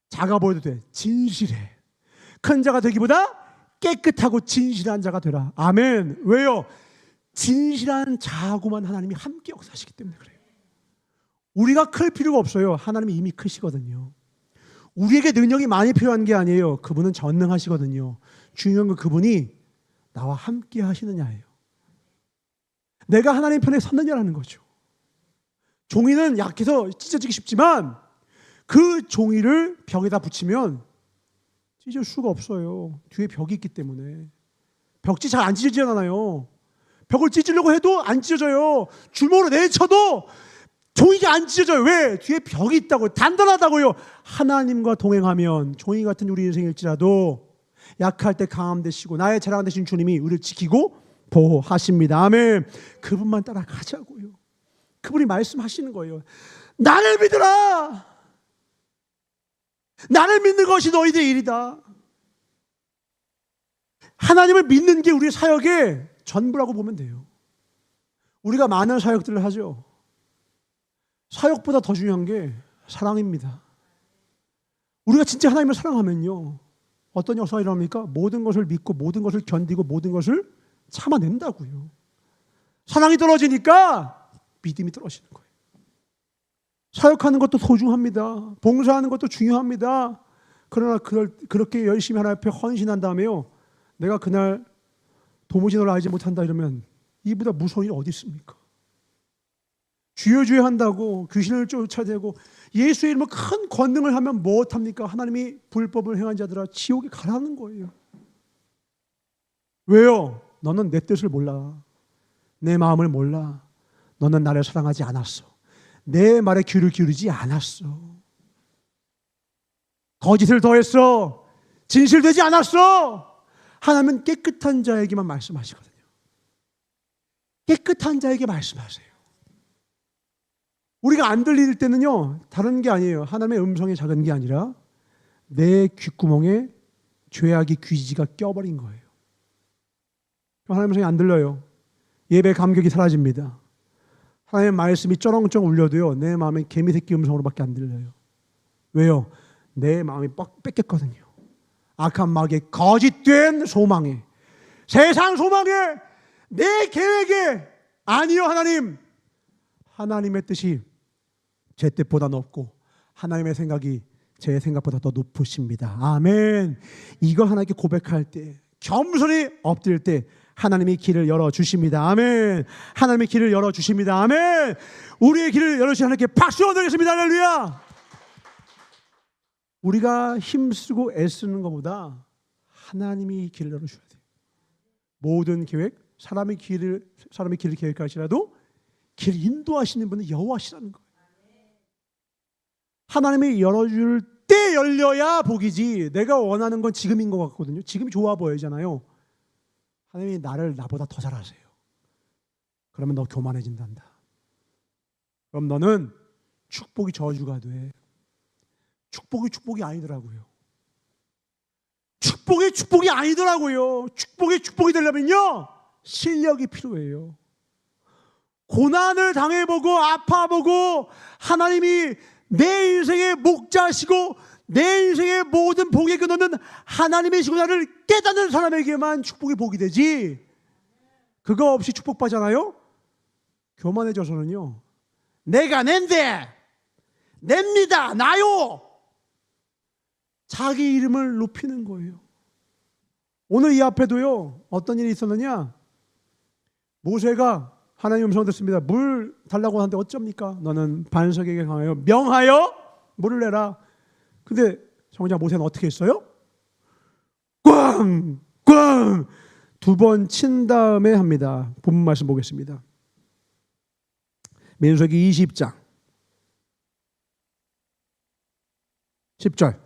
[SPEAKER 1] 작아 보여도 돼. 진실해. 큰 자가 되기보다 깨끗하고 진실한 자가 되라. 아멘. 왜요? 진실한 자하고만 하나님이 함께 역사하시기 때문에 그래요. 우리가 클 필요가 없어요. 하나님이 이미 크시거든요. 우리에게 능력이 많이 필요한 게 아니에요. 그분은 전능하시거든요. 중요한 건 그분이 나와 함께 하시느냐예요. 내가 하나님 편에 섰느냐라는 거죠. 종이는 약해서 찢어지기 쉽지만 그 종이를 벽에다 붙이면 찢을 수가 없어요. 뒤에 벽이 있기 때문에. 벽지 잘 안 찢어지잖아요. 벽을 찢으려고 해도 안 찢어져요. 주먹으로 내쳐도 종이가 안 찢어져요. 왜? 뒤에 벽이 있다고요. 단단하다고요. 하나님과 동행하면 종이 같은 우리 인생일지라도 약할 때 강함 되시고 나의 자랑 되신 주님이 우리를 지키고 보호하십니다. 아멘. 그분만 따라가자고요. 그분이 말씀하시는 거예요. 나를 믿으라. 나를 믿는 것이 너희들의 일이다. 하나님을 믿는 게 우리 사역의 전부라고 보면 돼요. 우리가 많은 사역들을 하죠. 사역보다 더 중요한 게 사랑입니다. 우리가 진짜 하나님을 사랑하면요, 어떤 역사가 일어납니까? 모든 것을 믿고 모든 것을 견디고 모든 것을 참아낸다고요. 사랑이 떨어지니까 믿음이 떨어지는 거예요. 사역하는 것도 소중합니다. 봉사하는 것도 중요합니다. 그러나 그렇게 열심히 하나님 앞에 헌신한 다음에요, 내가 그날 도무지 너를 알지 못한다 이러면 이보다 무서운 일이 어디 있습니까? 주여 주여 한다고 귀신을 쫓아내고 예수의 이름으로 큰 권능을 하면 무엇합니까? 하나님이 불법을 행한 자들아 지옥에 가라는 거예요. 왜요? 너는 내 뜻을 몰라. 내 마음을 몰라. 너는 나를 사랑하지 않았어. 내 말에 귀를 기울이지 않았어. 거짓을 더했어. 진실되지 않았어. 하나님은 깨끗한 자에게만 말씀하시거든요. 깨끗한 자에게 말씀하세요. 우리가 안 들릴 때는요, 다른 게 아니에요. 하나님의 음성이 작은 게 아니라 내 귓구멍에 죄악의 귀지가 껴버린 거예요. 하나님의 음성이 안 들려요. 예배 감격이 사라집니다. 하나님의 말씀이 쩌렁쩌렁 울려도요, 내 마음에 개미새끼 음성으로밖에 안 들려요. 왜요? 내 마음이 뺏겼거든요. 악한 마귀의 거짓된 소망에, 세상 소망에, 내 계획에 아니요 하나님. 하나님의 뜻이 제 뜻보다 높고 하나님의 생각이 제 생각보다 더 높으십니다. 아멘. 이거 하나님께 고백할 때, 겸손히 엎드릴 때 하나님이 길을 열어주십니다. 아멘. 하나님의 길을 열어주십니다. 아멘. 우리의 길을 열어주신 하나님께 박수 드리겠습니다. 할렐루야. 우리가 힘쓰고 애쓰는 것보다 하나님이 길을 열어주셔야 돼요. 모든 계획, 사람의 길을 계획할지라도 길 인도하시는 분은 여호와시라는 거예요. 하나님이 열어줄 때 열려야 복이지, 내가 원하는 건 지금인 것 같거든요. 지금이 좋아 보이잖아요. 하나님이 나보다 더 잘하세요. 그러면 너 교만해진단다. 그럼 너는 축복이 저주가 돼. 축복이 아니더라고요. 축복이 아니더라고요. 축복이 되려면요, 실력이 필요해요. 고난을 당해보고 아파보고 하나님이 내 인생의 목자시고 내 인생의 모든 복의 근원은 하나님이시구나를 깨닫는 사람에게만 축복이 복이 되지, 그거 없이 축복받잖아요. 교만해져서는요, 내가 낸데, 냅니다, 나요, 자기 이름을 높이는 거예요. 오늘 이 앞에도요, 어떤 일이 있었느냐, 모세가 하나님 음성을 듣습니다. 물 달라고 하는데 어쩝니까? 너는 반석에게 강하여 명하여 물을 내라. 근데 정작 모세는 어떻게 했어요? 꽝! 꽝! 2번 친 다음에 합니다. 본문 말씀 보겠습니다. 민수기 20장 10절.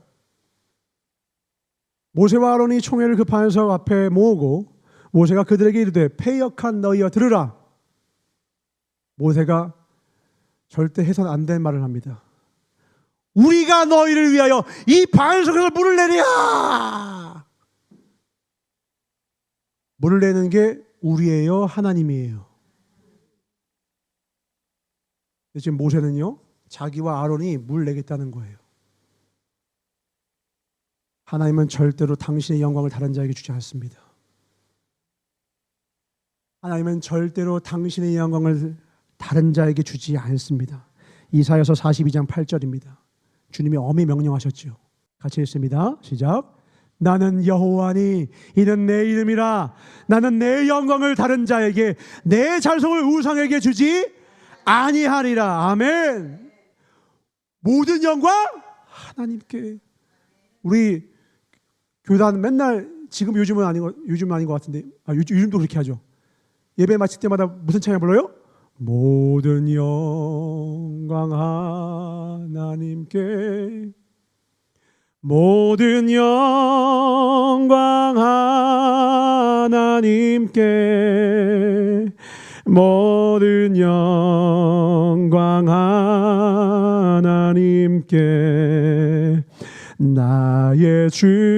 [SPEAKER 1] 모세와 아론이 총회를 그 반석 앞에 모으고 모세가 그들에게 이르되 패역한 너희여 들으라. 모세가 절대 해서는 안 될 말을 합니다. 우리가 너희를 위하여 이 반석에서 물을 내랴. 물을 내는 게 우리예요, 하나님이에요? 지금 모세는요, 자기와 아론이 물 내겠다는 거예요. 하나님은 절대로 당신의 영광을 다른 자에게 주지 않습니다. 하나님은 절대로 당신의 영광을 다른 자에게 주지 않습니다. 이사야서 42장 8절입니다. 주님이 엄히 명령하셨죠. 같이 읽습니다. 시작. 나는 여호와니 이는 내 이름이라. 나는 내 영광을 다른 자에게, 내 자성을 우상에게 주지 아니하리라. 아멘. 모든 영광 하나님께. 우리 교단 맨날, 지금 요즘은 아닌 것 같은데, 요즘도 그렇게 하죠. 예배 마칠 때마다 무슨 찬양 불러요? 모든 영광 하나님께, 모든 영광 하나님께, 모든 영광 하나님께, 나의 주님.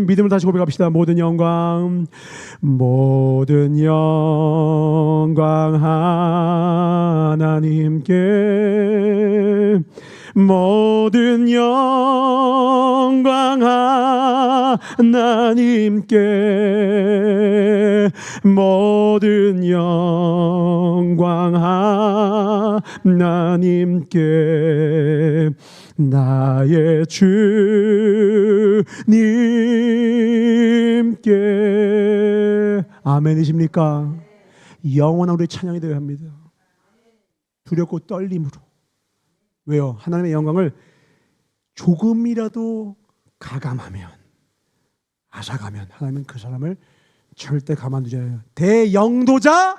[SPEAKER 1] 믿음을 다시 고백합시다. 모든 영광, 모든 영광 하나님께, 모든 영광 하나님께, 모든 영광 하나님께, 나의 주님께. 아멘이십니까? 영원한 우리 찬양이 되어야 합니다. 두렵고 떨림으로. 왜요? 하나님의 영광을 조금이라도 가감하면, 앗아가면 하나님은 그 사람을 절대 가만두지 않아요. 대영도자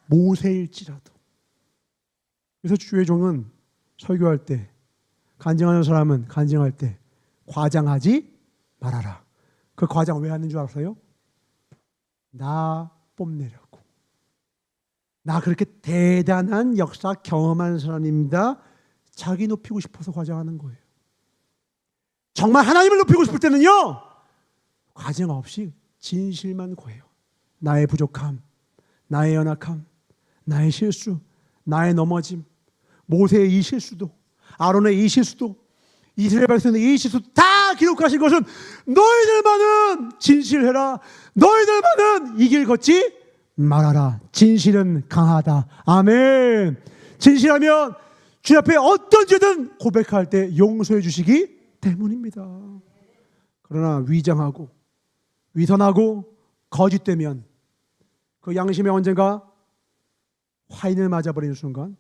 [SPEAKER 1] 모세일지라도. 그래서 주의 종은 설교할 때, 간증하는 사람은 간증할 때 과장하지 말아라. 그 과장 왜 하는 줄 아세요? 나 뽐내려고. 나 그렇게 대단한 역사 경험한 사람입니다. 자기 높이고 싶어서 과장하는 거예요. 정말 하나님을 높이고 싶을 때는요, 과장 없이 진실만 고해요. 나의 부족함, 나의 연약함, 나의 실수, 나의 넘어짐, 모세의 이 실수도, 아론의 이 실수도, 이스라엘 백성의 이 실수도 다 기록하신 것은 너희들만은 진실해라. 너희들만은 이 길 걷지 말아라. 진실은 강하다. 아멘. 진실하면 주 앞에 어떤 죄든 고백할 때 용서해 주시기 때문입니다. 그러나 위장하고 위선하고 거짓되면 그 양심에 언젠가 화인을 맞아버리는 순간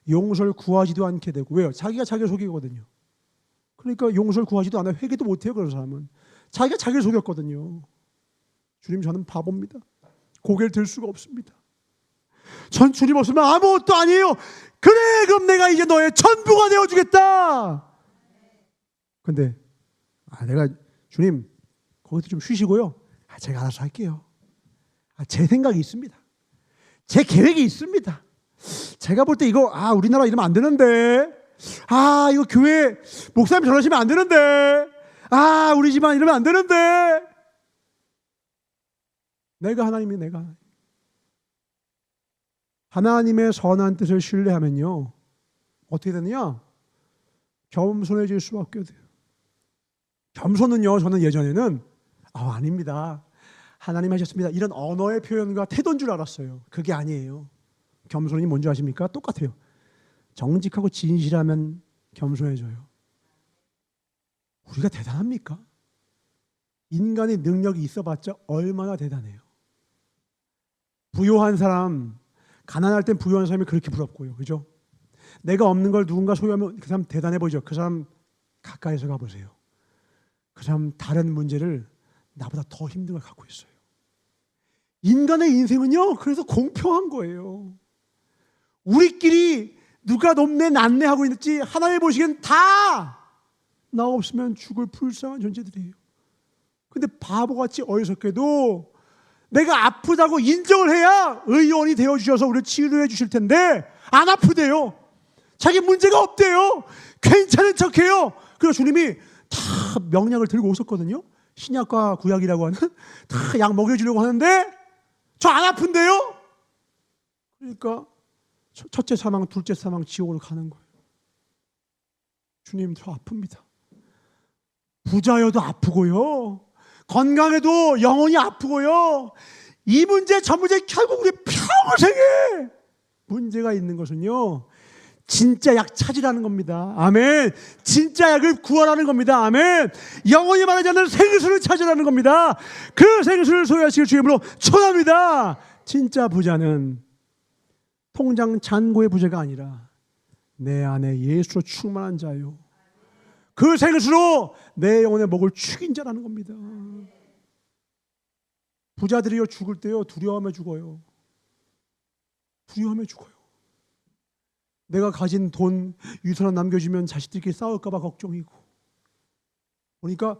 [SPEAKER 1] 용서를 구하지도 않게 되고. 왜요? 자기가 자기를 속이거든요. 그러니까 용서를 구하지도 않아요. 회개도 못해요. 그런 사람은 자기가 자기를 속였거든요. 주님, 저는 바보입니다. 고개를 들 수가 없습니다. 전 주님 없으면 아무것도 아니에요. 그래, 그럼 내가 이제 너의 전부가 되어주겠다. 근데 내가 주님 거기서 좀 쉬시고요. 제가 알아서 할게요. 제 생각이 있습니다. 제 계획이 있습니다. 제가 볼 때 이거 우리나라 이러면 안 되는데, 이거 교회 목사님 저러시면 안 되는데, 우리 집안 이러면 안 되는데. 내가 하나님이, 내가 하나님의 선한 뜻을 신뢰하면요 어떻게 되느냐, 겸손해질 수밖에 돼요. 겸손은요, 저는 예전에는 아닙니다, 하나님 하셨습니다, 이런 언어의 표현과 태도인 줄 알았어요. 그게 아니에요. 겸손이 뭔지 아십니까? 똑같아요. 정직하고 진실하면 겸손해져요. 우리가 대단합니까? 인간의 능력이 있어봤자 얼마나 대단해요. 부요한 사람, 가난할 땐 부요한 사람이 그렇게 부럽고요, 그죠? 내가 없는 걸 누군가 소유하면 그 사람 대단해 보이죠. 그 사람 가까이서 가보세요. 그 사람 다른 문제를 나보다 더 힘든 걸 갖고 있어요. 인간의 인생은요, 그래서 공평한 거예요. 우리끼리 누가 높네 낮네 하고 있는지 하나님 보시기엔 다 나 없으면 죽을 불쌍한 존재들이에요. 근데 바보같이 어리석게도 내가 아프다고 인정을 해야 의원이 되어주셔서 우리를 치료해 주실 텐데 안 아프대요. 자기 문제가 없대요. 괜찮은 척해요. 그래서 주님이 다 명약을 들고 오셨거든요. 신약과 구약이라고 하는 다 약 먹여주려고 하는데 저 안 아픈데요. 그러니까 첫째 사망, 둘째 사망, 지옥으로 가는 거예요. 주님, 저 아픕니다. 부자여도 아프고요, 건강해도 영혼이 아프고요, 이 문제 저 문제 결국 우리 평생에 문제가 있는 것은요, 진짜 약 찾으라는 겁니다. 아멘. 진짜 약을 구하라는 겁니다. 아멘. 영원히 말하지 않는 생수를 찾으라는 겁니다. 그 생수를 소유하실 주님으로 축원합니다. 진짜 부자는 통장 잔고의 부자가 아니라 내 안에 예수로 충만한 자요, 그 생수로 내 영혼의 목을 축인 자라는 겁니다. 부자들이요, 죽을 때요 두려워하며 죽어요. 두려워하며 죽어요. 내가 가진 돈 유산을 남겨주면 자식들끼리 싸울까 봐 걱정이고, 그러니까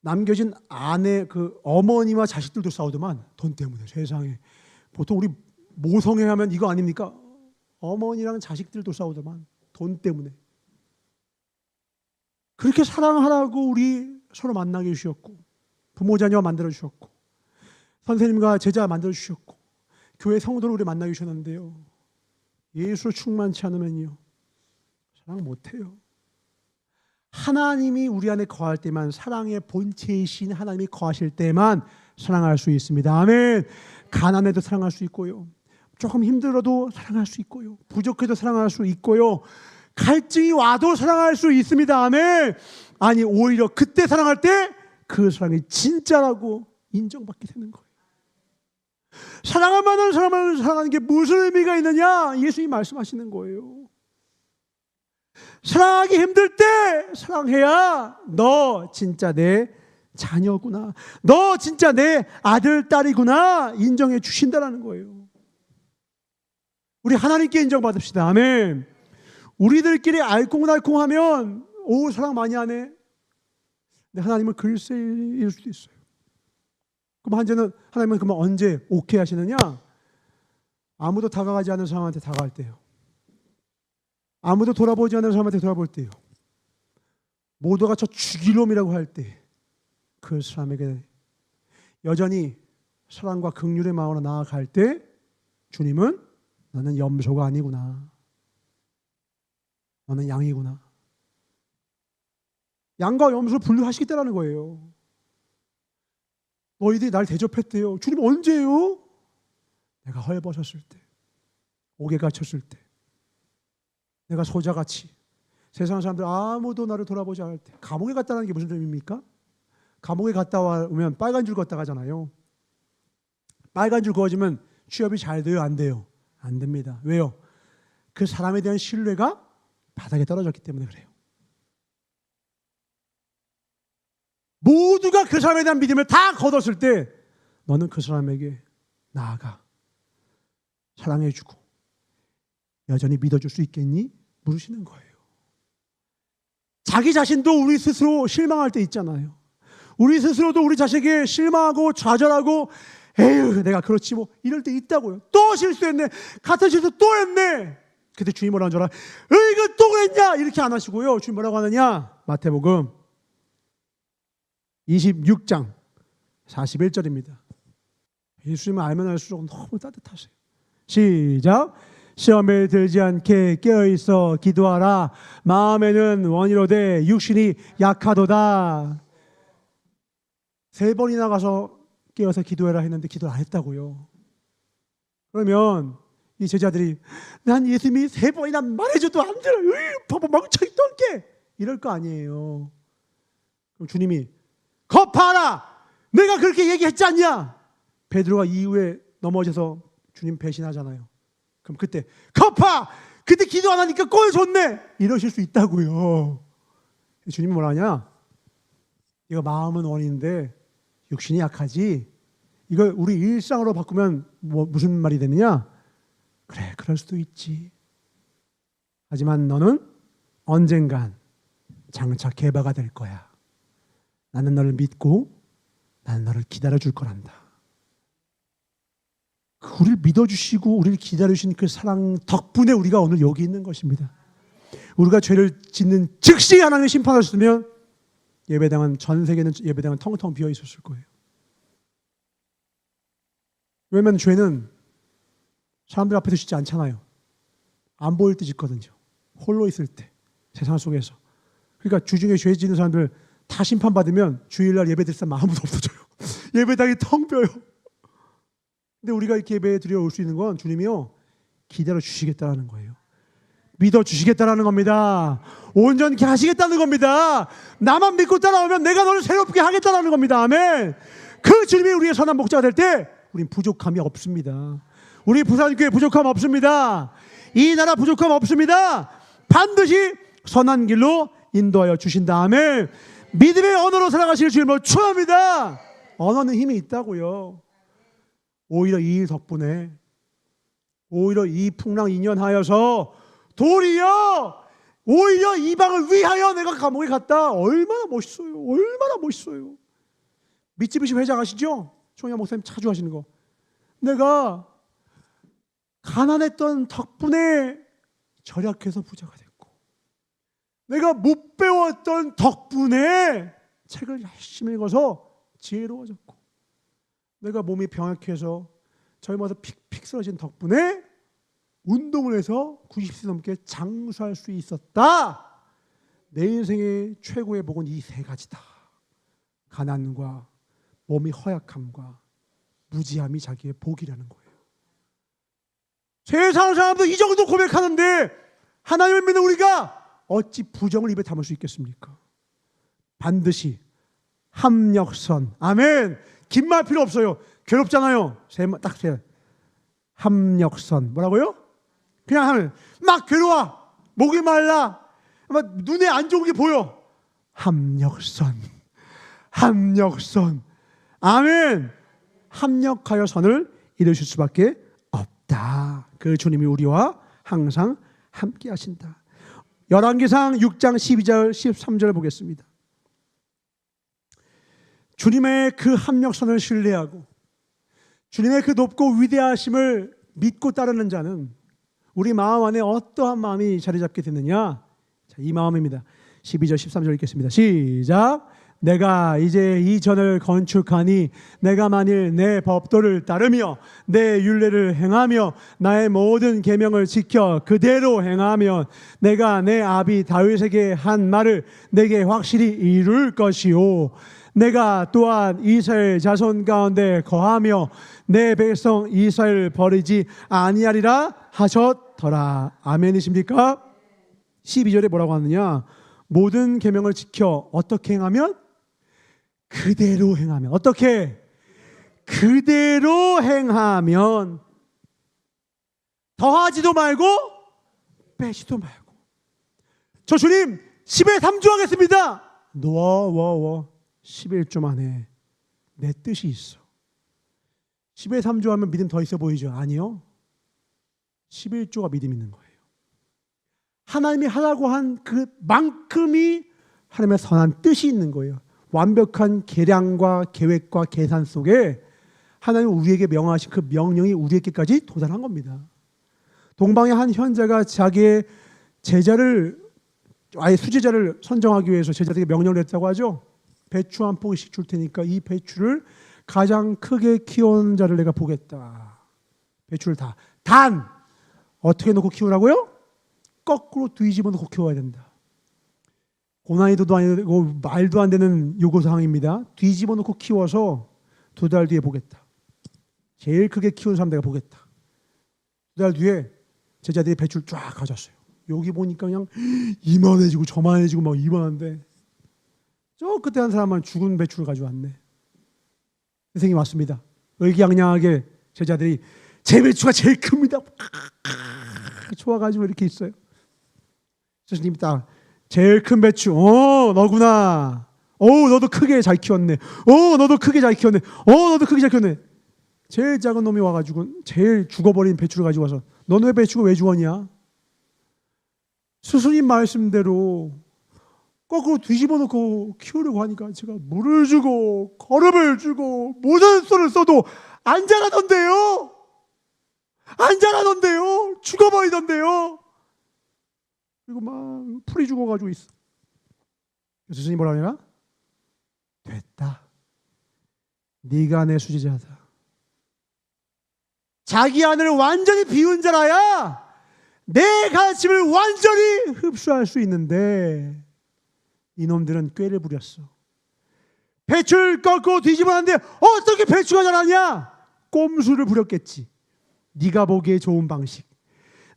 [SPEAKER 1] 남겨진 아내, 그 어머니와 자식들도 싸우더만 돈 때문에. 세상에, 보통 우리 모성애 하면 이거 아닙니까? 어머니랑 자식들도 싸우더만 돈 때문에. 그렇게 사랑하라고 우리 서로 만나게 해주셨고, 부모 자녀 만들어 주셨고, 선생님과 제자 만들어 주셨고, 교회 성도를 우리 만나게 해주셨는데요, 예수로 충만치 않으면요 사랑 못해요. 하나님이 우리 안에 거할 때만, 사랑의 본체이신 하나님이 거하실 때만 사랑할 수 있습니다. 아멘. 가난해도 사랑할 수 있고요, 조금 힘들어도 사랑할 수 있고요, 부족해도 사랑할 수 있고요, 갈증이 와도 사랑할 수 있습니다. 아멘. 아니, 오히려 그때 사랑할 때 그 사랑이 진짜라고 인정받게 되는 거예요. 사랑할 만한 사람을 사랑하는 게 무슨 의미가 있느냐? 예수님이 말씀하시는 거예요. 사랑하기 힘들 때 사랑해야 너 진짜 내 자녀구나, 너 진짜 내 아들, 딸이구나 인정해 주신다는 거예요. 우리 하나님께 인정받읍시다. 아멘. 우리들끼리 알콩달콩하면 오, 사랑 많이 하네. 근데 하나님은 글쎄일 수도 있어요. 그럼 하나님은 그러면 언제 오케이 하시느냐? 아무도 다가가지 않는 사람한테 다가갈 때요, 아무도 돌아보지 않는 사람한테 돌아볼 때요, 모두가 저 죽일놈이라고 할 때 그 사람에게 여전히 사랑과 긍휼의 마음으로 나아갈 때 주님은 너는 염소가 아니구나, 너는 양이구나, 양과 염소를 분류하시겠다는 거예요. 너희들이 날 대접했대요. 주님 언제요? 내가 헐벗었을 때, 옥에 갇혔을 때, 내가 소자같이 세상 사람들 아무도 나를 돌아보지 않을 때. 감옥에 갔다는 게 무슨 의미입니까? 감옥에 갔다 오면 빨간 줄 걷다 가잖아요. 빨간 줄 그어지면 취업이 잘 돼요, 안 돼요? 안 됩니다. 왜요? 그 사람에 대한 신뢰가 바닥에 떨어졌기 때문에 그래요. 모두가 그 사람에 대한 믿음을 다 거뒀을 때 너는 그 사람에게 나아가 사랑해주고 여전히 믿어줄 수 있겠니? 물으시는 거예요. 자기 자신도 우리 스스로 실망할 때 있잖아요. 우리 스스로도 우리 자식에게 실망하고 좌절하고 에휴 내가 그렇지 뭐 이럴 때 있다고요. 또 실수했네, 같은 실수 또 했네. 그때 주님 뭐라고 하는 줄 알아? 이거 또 그랬냐? 이렇게 안 하시고요, 주님 뭐라고 하느냐? 마태복음 26장 41절입니다. 예수님을 알면 알수록 너무 따뜻하세요. 시작. 시험에 들지 않게 깨어있어 기도하라. 마음에는 원이로되 육신이 약하도다. 3번이나 가서 깨어서 기도해라 했는데 기도를 안 했다고요. 그러면 이 제자들이 난 예수님이 3번이나 말해줘도 안 들어. 바보 멍청이 똥개. 이럴 거 아니에요. 그럼 주님이 겁하라. 내가 그렇게 얘기했지 않냐. 베드로가 이후에 넘어져서 주님 배신하잖아요. 그럼 그때 겁하. 그때 기도 안 하니까 꼴 좋네. 이러실 수 있다고요. 주님이 뭐라 하냐. 이거 마음은 원인데 육신이 약하지. 이걸 우리 일상으로 바꾸면 무슨 말이 되느냐. 그래, 그럴 수도 있지. 하지만 너는 언젠간 장차 개바가 될 거야. 나는 너를 믿고 나는 너를 기다려줄 거란다. 우리를 믿어주시고 우리를 기다려주신 그 사랑 덕분에 우리가 오늘 여기 있는 것입니다. 우리가 죄를 짓는 즉시 하나님의 심판하셨으면 예배당은, 전 세계는 예배당은 텅텅 비어 있었을 거예요. 왜냐하면 죄는 사람들 앞에서 짓지 않잖아요. 안 보일 때 짓거든요. 홀로 있을 때, 세상 속에서. 그러니까 주중에 죄 짓는 사람들 다 심판받으면 주일날 예배 드릴 사람 아무도 없어져요. 예배당이 텅 비어요. 근데 우리가 이렇게 예배에 드려올 수 있는 건 주님이요, 기다려 주시겠다라는 거예요. 믿어 주시겠다라는 겁니다. 온전히 하시겠다는 겁니다. 나만 믿고 따라오면 내가 너를 새롭게 하겠다라는 겁니다. 아멘. 그 주님이 우리의 선한 목자가 될 때 우린 부족함이 없습니다. 우리 부산교회 부족함 없습니다. 이 나라 부족함 없습니다. 반드시 선한 길로 인도하여 주신 다음에 믿음의 언어로 살아가실 주님을 축원합니다. 언어는 힘이 있다고요. 오히려 이 일 덕분에, 오히려 이 풍랑 인연하여서 도리어 오히려 이방을 위하여 내가 감옥에 갔다. 얼마나 멋있어요. 얼마나 멋있어요. 미쯔비시 회장 아시죠? 총양 목사님 자주 하시는 거. 내가 가난했던 덕분에 절약해서 부자가 됐고, 내가 못 배웠던 덕분에 책을 열심히 읽어서 지혜로워졌고, 내가 몸이 병약해서 젊어서 픽픽 쓰러진 덕분에 운동을 해서 90세 넘게 장수할 수 있었다. 내 인생의 최고의 복은 이 3가지다. 가난과 몸이 허약함과 무지함이 자기의 복이라는 거예요. 세상 사람도 이 정도 고백하는데 하나님을 믿는 우리가 어찌 부정을 입에 담을 수 있겠습니까? 반드시 합력선. 아멘. 긴 말 필요 없어요. 괴롭잖아요. 딱 세. 합력선. 뭐라고요? 그냥 하면 막 괴로워. 목이 말라. 막 눈에 안 좋은 게 보여. 합력선. 합력선. 아멘. 합력하여 선을 이루실 수밖에 없다. 그 주님이 우리와 항상 함께 하신다. 열왕기상 6장 12절 13절 보겠습니다. 주님의 그 합력선을 신뢰하고 주님의 그 높고 위대하심을 믿고 따르는 자는 우리 마음 안에 어떠한 마음이 자리 잡게 되느냐. 자, 이 마음입니다. 12절 13절 읽겠습니다. 시작. 내가 이제 이 전을 건축하니 내가 만일 내 법도를 따르며 내 율례를 행하며 나의 모든 계명을 지켜 그대로 행하면 내가 내 아비 다윗에게 한 말을 내게 확실히 이룰 것이요, 내가 또한 이스라엘 자손 가운데 거하며 내 백성 이스라엘을 버리지 아니하리라 하셨더라. 아멘이십니까? 12절에 뭐라고 하느냐. 모든 계명을 지켜 어떻게 행하면? 그대로 행하면. 어떻게? 그대로 행하면 더하지도 말고 빼지도 말고. 저 주님 10의 3조 하겠습니다. 너 11조 만에 내 뜻이 있어. 10의 3조 하면 믿음 더 있어 보이죠? 아니요. 11조가 믿음 있는 거예요. 하나님이 하라고 한 그만큼이 하나님의 선한 뜻이 있는 거예요. 완벽한 계량과 계획과 계산 속에 하나님 우리에게 명하신 그 명령이 우리에게까지 도달한 겁니다. 동방의 한 현자가 자기의 제자를, 아예 수제자를 선정하기 위해서 제자들에게 명령을 했다고 하죠. 배추 한 포기씩 줄 테니까 이 배추를 가장 크게 키운 자를 내가 보겠다. 배추를 단 어떻게 놓고 키우라고요? 거꾸로 뒤집어 놓고 키워야 된다. 고난이도도 아니고 말도 안 되는 요구사항입니다. 뒤집어 놓고 키워서 2달 뒤에 보겠다. 제일 크게 키운 사람 내가 보겠다. 2달 뒤에 제자들이 배추를 쫙 가졌어요. 여기 보니까 그냥 이만해지고 저만해지고 막 이만한데 저 끝에 한 사람은 죽은 배추를 가져왔네. 선생님이 왔습니다. 의기양양하게 제자들이 제 배추가 제일 큽니다. 좋아가지고 이렇게 있어요. 스님이 딱 제일 큰 배추, 너구나. 너도 크게 잘 키웠네. 너도 크게 잘 키웠네. 너도 크게 잘 키웠네. 제일 작은 놈이 와가지고 제일 죽어버린 배추를 가지고 와서 너는 왜 배추가 왜 죽었냐? 스승님 말씀대로 거꾸로 뒤집어 놓고 키우려고 하니까 제가 물을 주고 거름을 주고 모든 수를 써도 안 자라던데요. 안 자라던데요. 죽어버리던데요. 그리고 막 풀이 죽어가지고 있어. 스승님 뭐라 하냐? 됐다. 네가 내 수제자다. 자기 안을 완전히 비운 자라야 내 가르침을 완전히 흡수할 수 있는데 이놈들은 꾀를 부렸어. 배추를 꺾고 뒤집어놨는데 어떻게 배추가 자라냐? 꼼수를 부렸겠지. 네가 보기에 좋은 방식,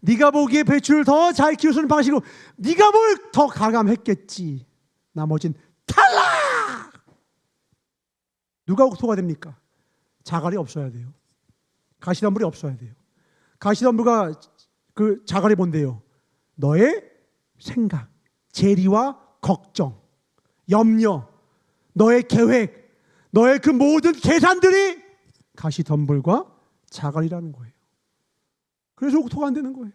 [SPEAKER 1] 네가 보기에 배추를 더 잘 키우는 방식으로 네가 뭘 더 가감했겠지. 나머진 탈락! 누가 옥토가 됩니까? 자갈이 없어야 돼요. 가시덤불이 없어야 돼요. 가시덤불과 그 자갈이 뭔데요? 너의 생각, 재리와 걱정, 염려, 너의 계획, 너의 그 모든 계산들이 가시덤불과 자갈이라는 거예요. 그래서 옥토가 안 되는 거예요.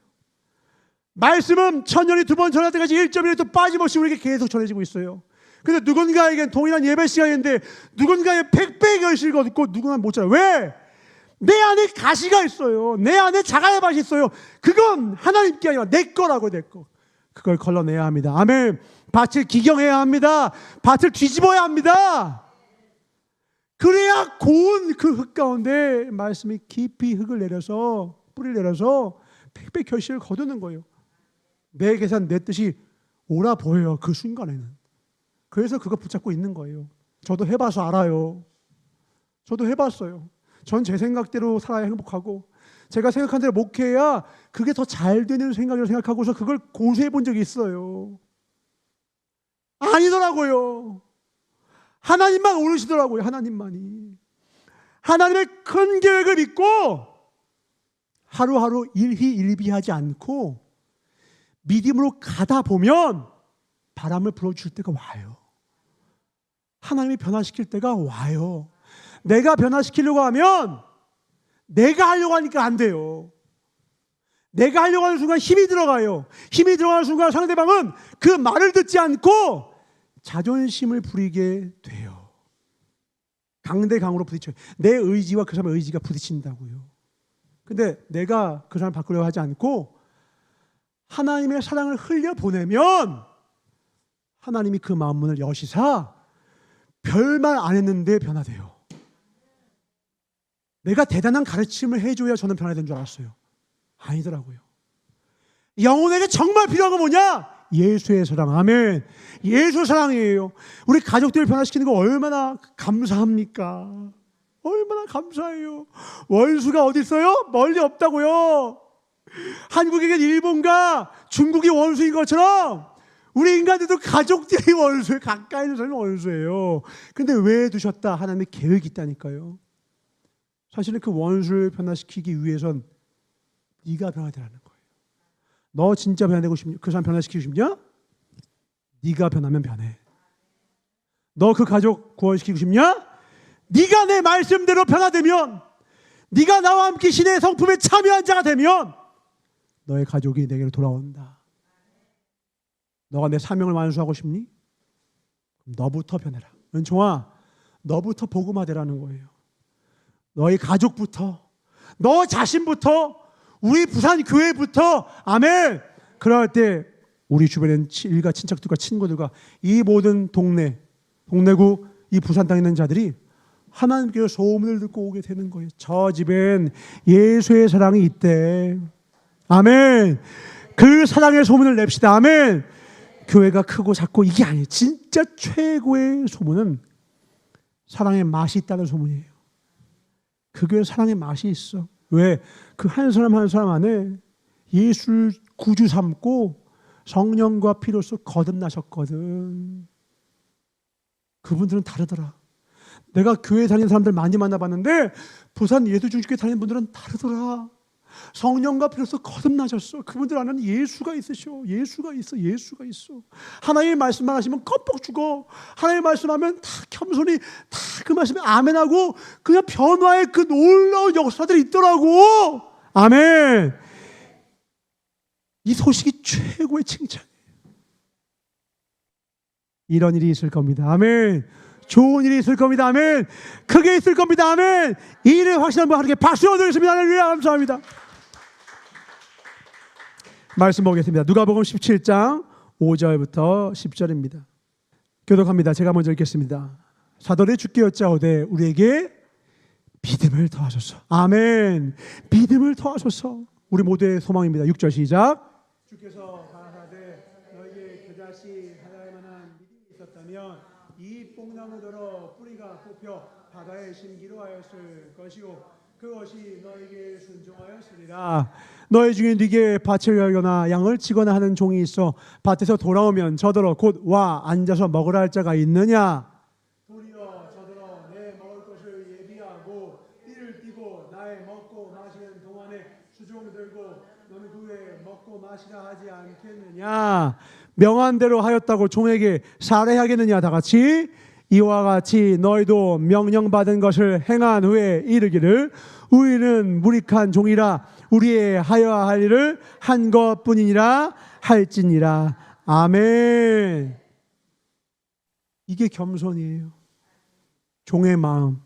[SPEAKER 1] 말씀은 천년이 2번 전할 때까지 1.1도 빠짐없이 우리에게 계속 전해지고 있어요. 근데 누군가에겐 동일한 예배 시간인데 누군가의 100배의 결실을 얻고 누군가는 못 자라요. 왜? 내 안에 가시가 있어요. 내 안에 자갈의 맛이 있어요. 그건 하나님께 아니라 내 거라고. 내 거. 그걸 걸러내야 합니다. 아멘. 밭을 기경해야 합니다. 밭을 뒤집어야 합니다. 그래야 고운 그 흙 가운데 말씀이 깊이 흙을 내려서 뿌리를 내려서 100배 결실을 거두는 거예요. 내 계산 내 뜻이 옳아 보여요. 그 순간에는. 그래서 그거 붙잡고 있는 거예요. 저도 해봐서 알아요. 저도 해봤어요. 전 제 생각대로 살아야 행복하고 제가 생각한 대로 목회해야 그게 더 잘 되는 생각이라고 생각하고서 그걸 고수해 본 적이 있어요. 아니더라고요. 하나님만 오르시더라고요. 하나님만이. 하나님의 큰 계획을 믿고 하루하루 일희일비하지 않고 믿음으로 가다 보면 바람을 불어줄 때가 와요. 하나님이 변화시킬 때가 와요. 내가 변화시키려고 하면 내가 하려고 하니까 안 돼요. 내가 하려고 하는 순간 힘이 들어가요. 힘이 들어가는 순간 상대방은 그 말을 듣지 않고 자존심을 부리게 돼요. 강대강으로 부딪혀요. 내 의지와 그 사람의 의지가 부딪힌다고요. 근데 내가 그 사람을 바꾸려고 하지 않고 하나님의 사랑을 흘려보내면 하나님이 그 마음문을 여시사 별말 안 했는데 변화돼요. 내가 대단한 가르침을 해줘야 저는 변화된 줄 알았어요. 아니더라고요. 영혼에게 정말 필요한 건 뭐냐? 예수의 사랑. 아멘. 예수 사랑이에요. 우리 가족들을 변화시키는 거 얼마나 감사합니까? 얼마나 감사해요. 원수가 어디 있어요? 멀리 없다고요. 한국에겐 일본과 중국이 원수인 것처럼 우리 인간들도 가족들이 원수예요. 가까이 있는 사람이 원수예요. 근데 왜 두셨다? 하나님의 계획이 있다니까요. 사실은 그 원수를 변화시키기 위해선 네가 변화되라는 거예요. 너 진짜 변화되고 싶냐? 그 사람 변화시키고 싶냐? 네가 변하면 변해. 너 그 가족 구원시키고 싶냐? 네가 내 말씀대로 변화되면, 네가 나와 함께 신의 성품에 참여한 자가 되면 너의 가족이 내게로 돌아온다. 너가 내 사명을 완수하고 싶니? 그럼 너부터 변해라. 은총아, 너부터 복음화되라는 거예요. 너희 가족부터, 너 자신부터, 우리 부산 교회부터. 아멘. 그럴 때 우리 주변에 일가 친척들과 친구들과 이 모든 동네구 이 부산 땅에 있는 자들이 하나님께서 소문을 듣고 오게 되는 거예요. 저 집엔 예수의 사랑이 있대. 아멘. 그 사랑의 소문을 냅시다. 아멘. 교회가 크고 작고 이게 아니에요. 진짜 최고의 소문은 사랑의 맛이 있다는 소문이에요. 그 교회는 사랑의 맛이 있어. 왜? 그 한 사람 한 사람 안에 예수를 구주 삼고 성령과 피로써 거듭나셨거든. 그분들은 다르더라. 내가 교회 다니는 사람들 많이 만나봤는데 부산 예수중심교회 다니는 분들은 다르더라. 성령과 피로써 거듭나셨어. 그분들 안에는 예수가 있으셔. 예수가 있어. 예수가 있어. 하나님의 말씀만 하시면 껌뻑 죽어. 하나님의 말씀하면 다 겸손히 다 그 말씀에 아멘하고 그냥 변화의 그 놀라운 역사들이 있더라고. 아멘. 이 소식이 최고의 칭찬이에요. 이런 일이 있을 겁니다. 아멘. 좋은 일이 있을 겁니다. 아멘. 크게 있을 겁니다. 아멘. 이 일을 확신한 분 하나님께 박수 드리겠습니다. 할렐루야. 감사합니다. 말씀 보겠습니다. 누가복음 17장 5절부터 10절입니다. 교독합니다. 제가 먼저 읽겠습니다. 사도를 주께 여짜오되 우리에게 믿음을 더하소서. 아멘. 믿음을 더하소서. 우리 모두의 소망입니다. 6절 시작. 주께서 가라사대 너에게 그다시 하나님 만한 믿음이 있었다면 이 뽕나무더러 뿌리가 뽑혀 바다에 심기로 하였을 것이요 그것이 너에게 순종하였으리라. 너희 중에 네게 밭을 열거나 양을 치거나 하는 종이 있어 밭에서 돌아오면 저더러 곧 와 앉아서 먹으라 할 자가 있느냐. 도리어 저더러 내 먹을 것을 예비하고 띠를 띠고 나의 먹고 마시는 동안에 수종 들고 너는 그 후에 먹고 마시라 하지 않겠느냐. 명한 대로 하였다고 종에게 살해하겠느냐. 다 같이 이와 같이 너희도 명령받은 것을 행한 후에 이르기를 우리는 무익한 종이라 우리의 하여야 할 일을 한 것뿐이니라 할지니라. 아멘. 이게 겸손이에요. 종의 마음,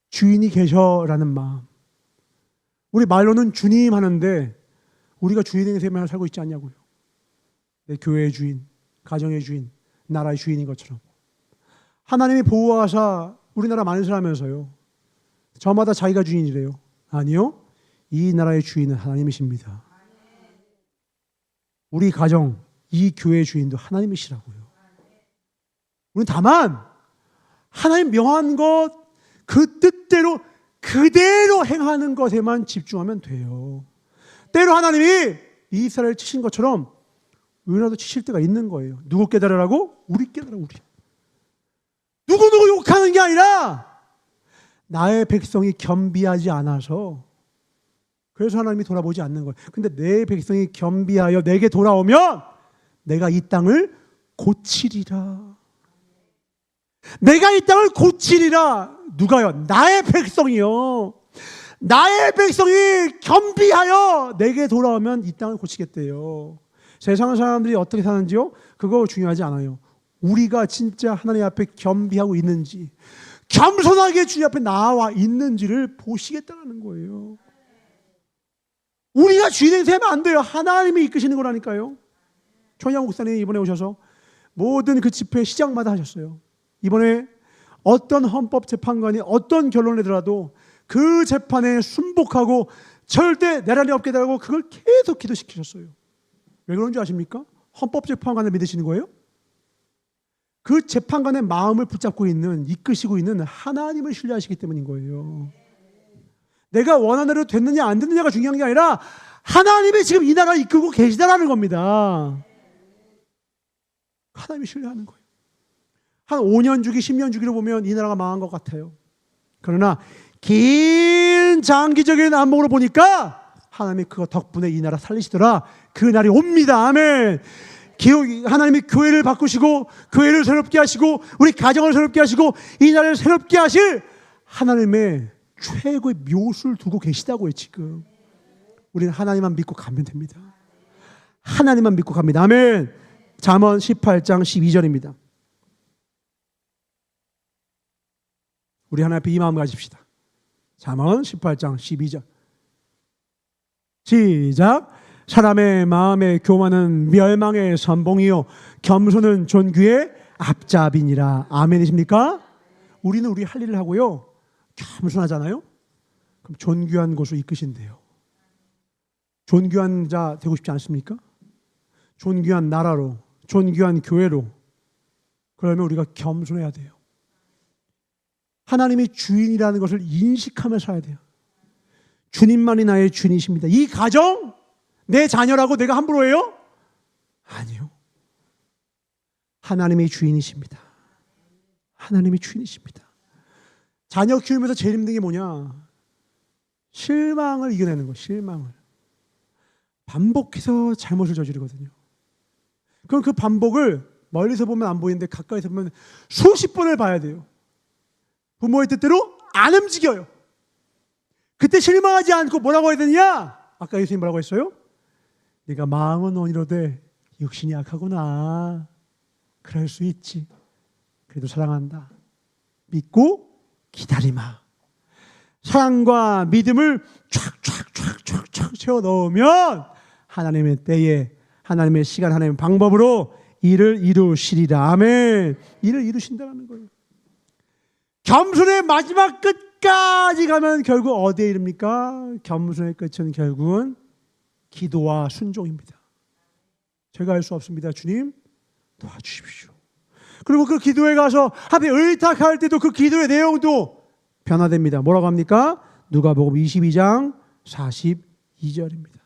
[SPEAKER 1] 주인이 계셔라는 마음. 우리 말로는 주님 하는데 우리가 주인의 삶을 살고 있지 않냐고요. 내 교회의 주인, 가정의 주인, 나라의 주인인 것처럼. 하나님이 보호하사 우리나라 만세하면서요. 저마다 자기가 주인이래요. 아니요. 이 나라의 주인은 하나님이십니다. 우리 가정, 이 교회의 주인도 하나님이시라고요. 우리는 다만 하나님 명한 것, 그 뜻대로 그대로 행하는 것에만 집중하면 돼요. 때로 하나님이 이스라엘 치신 것처럼 우리라도 치실 때가 있는 거예요. 누구 깨달으라고? 우리 깨달아, 우리. 누구누구 욕하는 게 아니라 나의 백성이 겸비하지 않아서 그래서 하나님이 돌아보지 않는 거예요. 근데 내 백성이 겸비하여 내게 돌아오면 내가 이 땅을 고치리라. 내가 이 땅을 고치리라. 누가요? 나의 백성이요. 나의 백성이 겸비하여 내게 돌아오면 이 땅을 고치겠대요. 세상 사람들이 어떻게 사는지요? 그거 중요하지 않아요. 우리가 진짜 하나님 앞에 겸비하고 있는지, 겸손하게 주님 앞에 나와 있는지를 보시겠다는 거예요. 우리가 주인의 되면 안 돼요. 하나님이 이끄시는 거라니까요. 최양 목사님이 이번에 오셔서 모든 그 집회 시작마다 하셨어요. 이번에 어떤 헌법재판관이 어떤 결론을 내더라도 그 재판에 순복하고 절대 내란이 없게 달고 그걸 계속 기도시키셨어요. 왜 그런 줄 아십니까? 헌법재판관을 믿으시는 거예요? 그 재판관의 마음을 붙잡고 있는, 이끄시고 있는 하나님을 신뢰하시기 때문인 거예요. 내가 원하는 대로 됐느냐 안 됐느냐가 중요한 게 아니라 하나님이 지금 이 나라를 이끌고 계시다라는 겁니다. 하나님이 신뢰하는 거예요. 한 5년 주기, 10년 주기로 보면 이 나라가 망한 것 같아요. 그러나 긴 장기적인 안목으로 보니까 하나님이 그거 덕분에 이 나라 살리시더라. 그 날이 옵니다. 아멘. 하나님이 교회를 바꾸시고 교회를 새롭게 하시고 우리 가정을 새롭게 하시고 이 나라를 새롭게 하실 하나님의 최고의 묘수를 두고 계시다고요. 지금 우리는 하나님만 믿고 가면 됩니다. 하나님만 믿고 갑니다. 아멘. 잠언 18장 12절입니다. 우리 하나님 앞에 이 마음 가집시다. 잠언 18장 12절 시작. 사람의 마음에 교만은 멸망의 선봉이요 겸손은 존귀의 앞잡이니라. 아멘이십니까? 우리는 우리 할 일을 하고요 겸손하잖아요. 그럼 존귀한 곳으로 이끄신대요. 존귀한 자 되고 싶지 않습니까? 존귀한 나라로, 존귀한 교회로. 그러면 우리가 겸손해야 돼요. 하나님이 주인이라는 것을 인식하며 살아야 돼요. 주님만이 나의 주인이십니다. 이 가정 내 자녀라고 내가 함부로 해요? 아니요. 하나님이 주인이십니다. 하나님이 주인이십니다. 자녀 키우면서 제일 힘든 게 뭐냐? 실망을 이겨내는 거예요. 실망을. 반복해서 잘못을 저지르거든요. 그럼 그 반복을 멀리서 보면 안 보이는데 가까이서 보면 수십 번을 봐야 돼요. 부모의 뜻대로 안 움직여요. 그때 실망하지 않고 뭐라고 해야 되느냐? 아까 예수님 뭐라고 했어요? 네가 마음은 온이로되 육신이 약하구나. 그럴 수 있지. 그래도 사랑한다. 믿고 기다리마. 사랑과 믿음을 촥촥촥촥촥 채워 넣으면 하나님의 때에, 하나님의 시간, 하나님의 방법으로 일을 이루시리라. 아멘. 일을 이루신다는 거예요. 겸손의 마지막 끝까지 가면 결국 어디에 이릅니까? 겸손의 끝은 결국은 기도와 순종입니다. 제가 할 수 없습니다. 주님 도와주십시오. 그리고 그 기도에 가서 하나님 의탁할 때도 그 기도의 내용도 변화됩니다. 뭐라고 합니까? 누가복음 22장 42절입니다.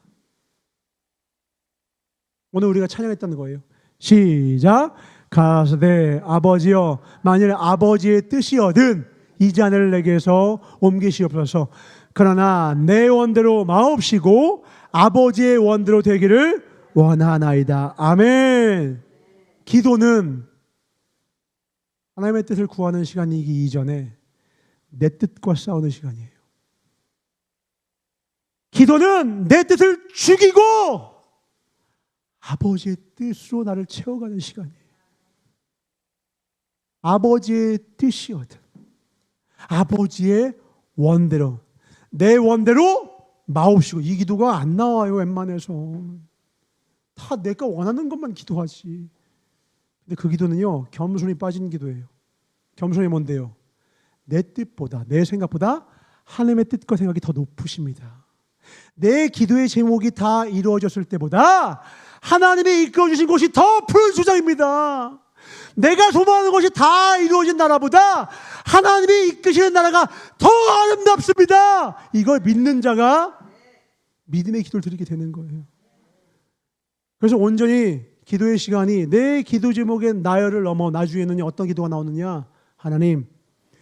[SPEAKER 1] 오늘 우리가 찬양했다는 거예요. 시작. 가라사대 아버지여, 만일 아버지의 뜻이거든 이 잔을 내게서 옮기시옵소서. 그러나 내 원대로 마옵시고 아버지의 원대로 되기를 원하나이다. 아멘. 기도는 하나님의 뜻을 구하는 시간이기 이전에 내 뜻과 싸우는 시간이에요. 기도는 내 뜻을 죽이고 아버지의 뜻으로 나를 채워가는 시간이에요. 아버지의 뜻이거든. 아버지의 원대로, 내 원대로 마옵시고. 이 기도가 안 나와요. 웬만해서 다 내가 원하는 것만 기도하지. 근데 그 기도는요, 겸손이 빠진 기도예요. 겸손이 뭔데요? 내 뜻보다, 내 생각보다 하나님의 뜻과 생각이 더 높으십니다. 내 기도의 제목이 다 이루어졌을 때보다 하나님이 이끌어주신 곳이 더 푸른 수장입니다. 내가 소망하는 것이 다 이루어진 나라보다 하나님이 이끄시는 나라가 더 아름답습니다. 이걸 믿는 자가 믿음의 기도를 드리게 되는 거예요. 그래서 온전히 기도의 시간이 내 기도 제목의 나열을 넘어 나중에는 어떤 기도가 나오느냐? 하나님,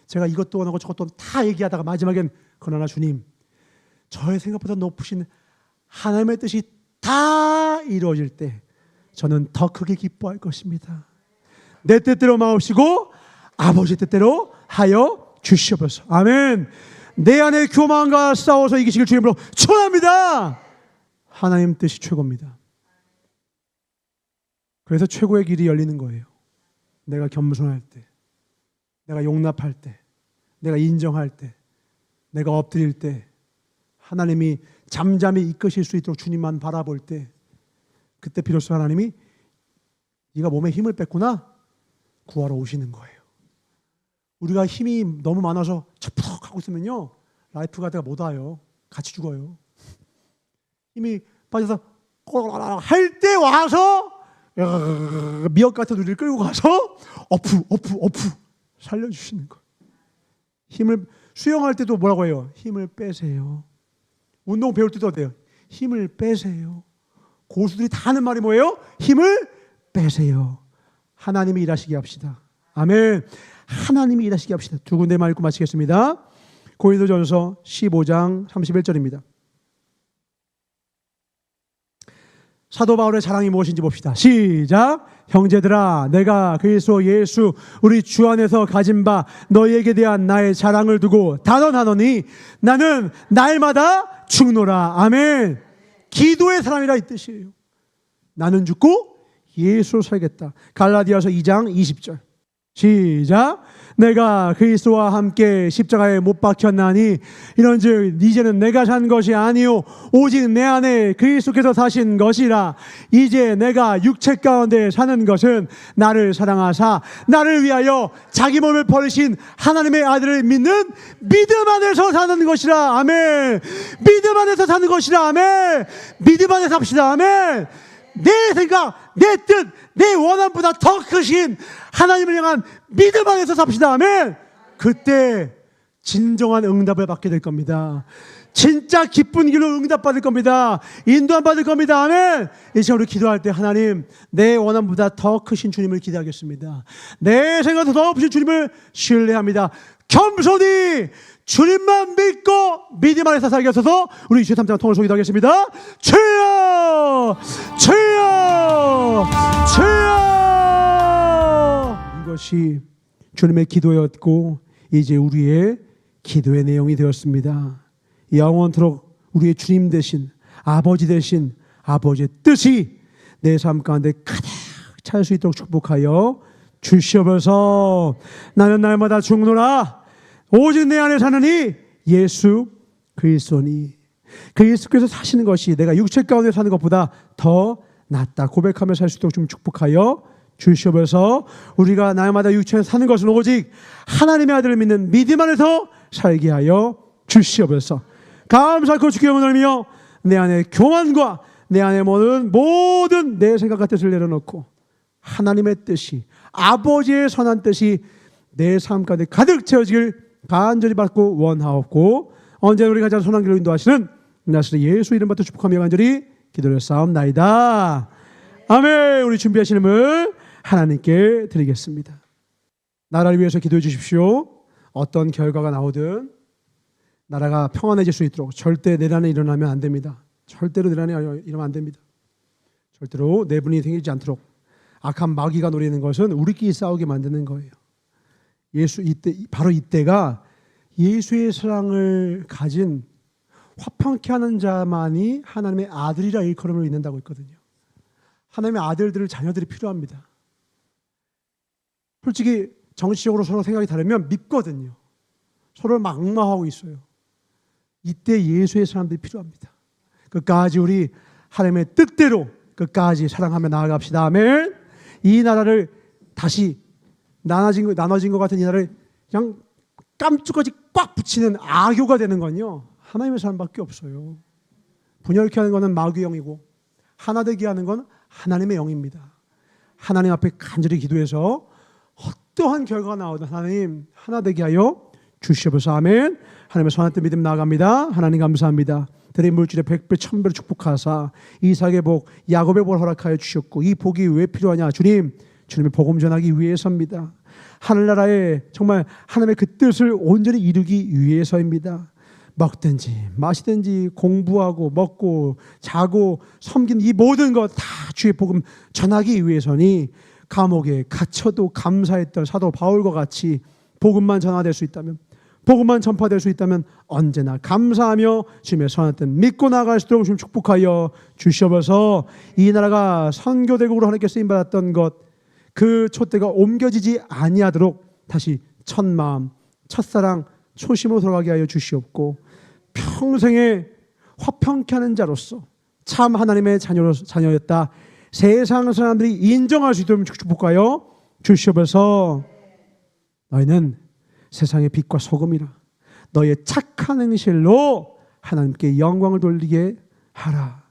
[SPEAKER 1] 제가 이것도 원하고 저것도 다 얘기하다가 마지막엔 그러나 주님, 저의 생각보다 높으신 하나님의 뜻이 다 이루어질 때 저는 더 크게 기뻐할 것입니다. 내 뜻대로 마옵시고 아버지 뜻대로 하여 주시옵소서. 아멘. 내 안에 교만과 싸워서 이기시길 주님으로 축원합니다. 하나님 뜻이 최고입니다. 그래서 최고의 길이 열리는 거예요. 내가 겸손할 때, 내가 용납할 때, 내가 인정할 때, 내가 엎드릴 때, 하나님이 잠잠히 이끄실 수 있도록 주님만 바라볼 때, 그때 비로소 하나님이 네가 몸에 힘을 뺐구나 구하러 오시는 거예요. 우리가 힘이 너무 많아서 척푸덕 하고 있으면요, 라이프 가드가 못 와요. 같이 죽어요. 힘이 빠져서 할 때 와서 미역 같은 우리를 끌고 가서 어프 살려주시는 거예요. 힘을, 수영할 때도 뭐라고 해요? 힘을 빼세요. 운동 배울 때도 어때요? 힘을 빼세요. 고수들이 다 하는 말이 뭐예요? 힘을 빼세요. 하나님이 일하시게 합시다. 아멘. 하나님이 일하시게 합시다. 두 군데만 읽고 마치겠습니다. 고린도전서 15장 31절입니다. 사도 바울의 자랑이 무엇인지 봅시다. 시작. 형제들아, 내가 그리스도 예수 우리 주 안에서 가진 바 너희에게 대한 나의 자랑을 두고 단언하노니 나는 날마다 죽노라. 아멘. 기도의 사람이라 이 뜻이에요. 나는 죽고 예수로 살겠다. 갈라디아서 2장 20절. 시작. 내가 그리스도와 함께 십자가에 못 박혔나니 이런즉 이제는 내가 산 것이 아니요 오직 내 안에 그리스도께서 사신 것이라. 이제 내가 육체 가운데 사는 것은 나를 사랑하사 나를 위하여 자기 몸을 버리신 하나님의 아들을 믿는 믿음 안에서 사는 것이라. 아멘. 믿음 안에서 사는 것이라. 아멘. 믿음 안에서 삽시다. 아멘. 내 생각, 내 뜻, 내 원함보다 더 크신 하나님을 향한 믿음 안에서 삽시다. 아멘. 그때 진정한 응답을 받게 될 겁니다. 진짜 기쁜 길로 응답받을 겁니다. 인도함 받을 겁니다. 아멘. 이제 우리 기도할 때 하나님, 내 원함보다 더 크신 주님을 기대하겠습니다. 내 생각보다 더 크신 주님을 신뢰합니다. 겸손히 주님만 믿고 믿음 안에서 살게 하소서. 우리 23장 통을 소개하겠습니다. 주여 주여 주여. 이것이 주님의 기도였고 이제 우리의 기도의 내용이 되었습니다. 영원토록 우리의 주님 되신 아버지 되신 아버지의 뜻이 내 삶 가운데 가득 찰 수 있도록 축복하여 주시옵소서. 나는 날마다 죽노라 오직 내 안에 사느니 예수 그리스도니. 그리스도께서 사시는 것이 내가 육체 가운데 사는 것보다 더 낫다 고백하며 살 수 있도록 좀 축복하여 주시옵소서. 우리가 날마다 육체에 사는 것은 오직 하나님의 아들을 믿는 믿음 안에서 살게 하여 주시옵소서. 감사하고 주께 영광을 돌리며 내 안에 교만과 내 안에 모든 내 생각과 뜻을 내려놓고 하나님의 뜻이 아버지의 선한 뜻이 내 삶 가운데 가득 채워지길 간절히 받고 원하옵고 언제나 우리 가장 선한 길로 인도하시는 나사렛 예수 이름 받들어 축복하며 간절히 기도를 싸움나이다. 아멘. 우리 준비하신 힘을 하나님께 드리겠습니다. 나라를 위해서 기도해 주십시오. 어떤 결과가 나오든 나라가 평안해질 수 있도록 절대 내란이 일어나면 안 됩니다. 절대로 내란이 일어나면 안 됩니다. 절대로 내분이 생기지 않도록 악한 마귀가 노리는 것은 우리끼리 싸우게 만드는 거예요. 바로 이때가 예수의 사랑을 가진 화평케 하는 자만이 하나님의 아들이라 일컬음을 잊는다고 했거든요. 하나님의 아들들을 자녀들이 필요합니다. 솔직히 정치적으로 서로 생각이 다르면 밉거든요. 서로 막말하고 있어요. 이때 예수의 사람들이 필요합니다. 끝까지 우리 하나님의 뜻대로 끝까지 사랑하며 나아갑시다. 아멘. 이 나라를 다시 나눠진 것 같은 이 나라를 그냥 깜짝까지 꽉 붙이는 악교가 되는 건요 하나님의 사람밖에 없어요. 분열케 하는 것은 마귀의 영이고 하나 되게 하는 건 하나님의 영입니다. 하나님 앞에 간절히 기도해서 어떠한 결과가 나오든 하나님 하나 되게 하여 주시옵소서. 아멘. 하나님의 선한 뜻 믿음 나아갑니다. 하나님 감사합니다. 드린 물질에 100배 1000배로 축복하사 이삭의 복 야곱의 복을 허락하여 주셨고 이 복이 왜 필요하냐 주님의 복음 전하기 위해서입니다. 하늘나라에 정말 하나님의 그 뜻을 온전히 이루기 위해서입니다. 먹든지 마시든지 공부하고 먹고 자고 섬기는 이 모든 것 다 주의 복음 전하기 위해서니 감옥에 갇혀도 감사했던 사도 바울과 같이 복음만 전화될 수 있다면 복음만 전파될 수 있다면 언제나 감사하며 주님의 선한 뜻 믿고 나아갈 수 있도록 좀 축복하여 주시옵소서. 이 나라가 선교대국으로 하나님께 쓰임받았던 것 그 촛대가 옮겨지지 아니하도록 다시 첫 마음 첫사랑 초심으로 돌아가게 하여 주시옵고 평생에 화평케 하는 자로서 참 하나님의 자녀였다 세상 사람들이 인정할 수 있도록 축복하여 주시옵소서. 너희는 세상의 빛과 소금이라 너희의 착한 행실로 하나님께 영광을 돌리게 하라.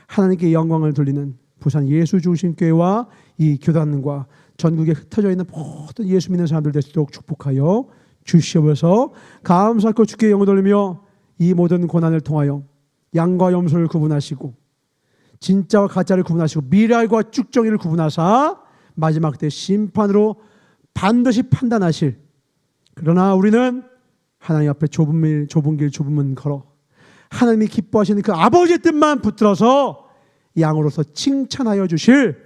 [SPEAKER 1] 하나님께 영광을 돌리는 부산 예수 중심 교회와 이 교단과 전국에 흩어져 있는 모든 예수 믿는 사람들 되도록 축복하여 주시옵소서. 감사하고 주께 영을 돌리며 이 모든 고난을 통하여 양과 염소를 구분하시고 진짜와 가짜를 구분하시고 미랄과 쭉정이를 구분하사 마지막 때 심판으로 반드시 판단하실. 그러나 우리는 하나님 앞에 좁은 길 좁은 문 걸어 하나님이 기뻐하시는 그 아버지의 뜻만 붙들어서 양으로서 칭찬하여 주실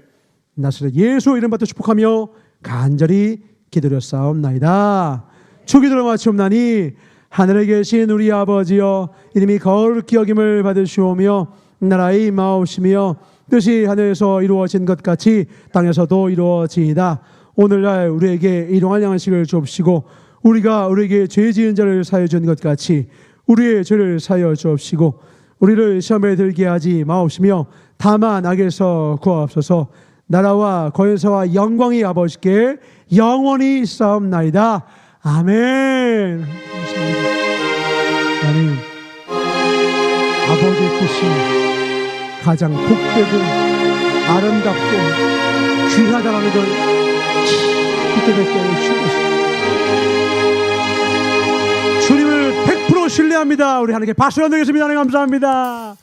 [SPEAKER 1] 나사렛 예수 이름 받들어 축복하며 간절히 기도렸사옵나이다. 주기도를 마치옵나니 하늘에 계신 우리 아버지여 이름이 거룩히 여김을 받으시오며 나라의 임하옵시며 뜻이 하늘에서 이루어진 것 같이 땅에서도 이루어지이다. 오늘날 우리에게 일용할 양식을 주옵시고 우리가 우리에게 죄 지은 자를 사하여 준 것 같이 우리의 죄를 사하여 주옵시고 우리를 시험에 들게 하지 마옵시며 다만 악에서 구하옵소서. 나라와 권세와 영광이 아버지께 영원히 싸움나이다. 아멘. 감사합니다. 나는 아버지의 뜻이 가장 복되고 아름답고 귀하다라는 걸 깊게 느껴주시옵소서. 주님을 100% 신뢰합니다. 우리 하나님께 박수 드리겠습니다. 하나님 감사합니다.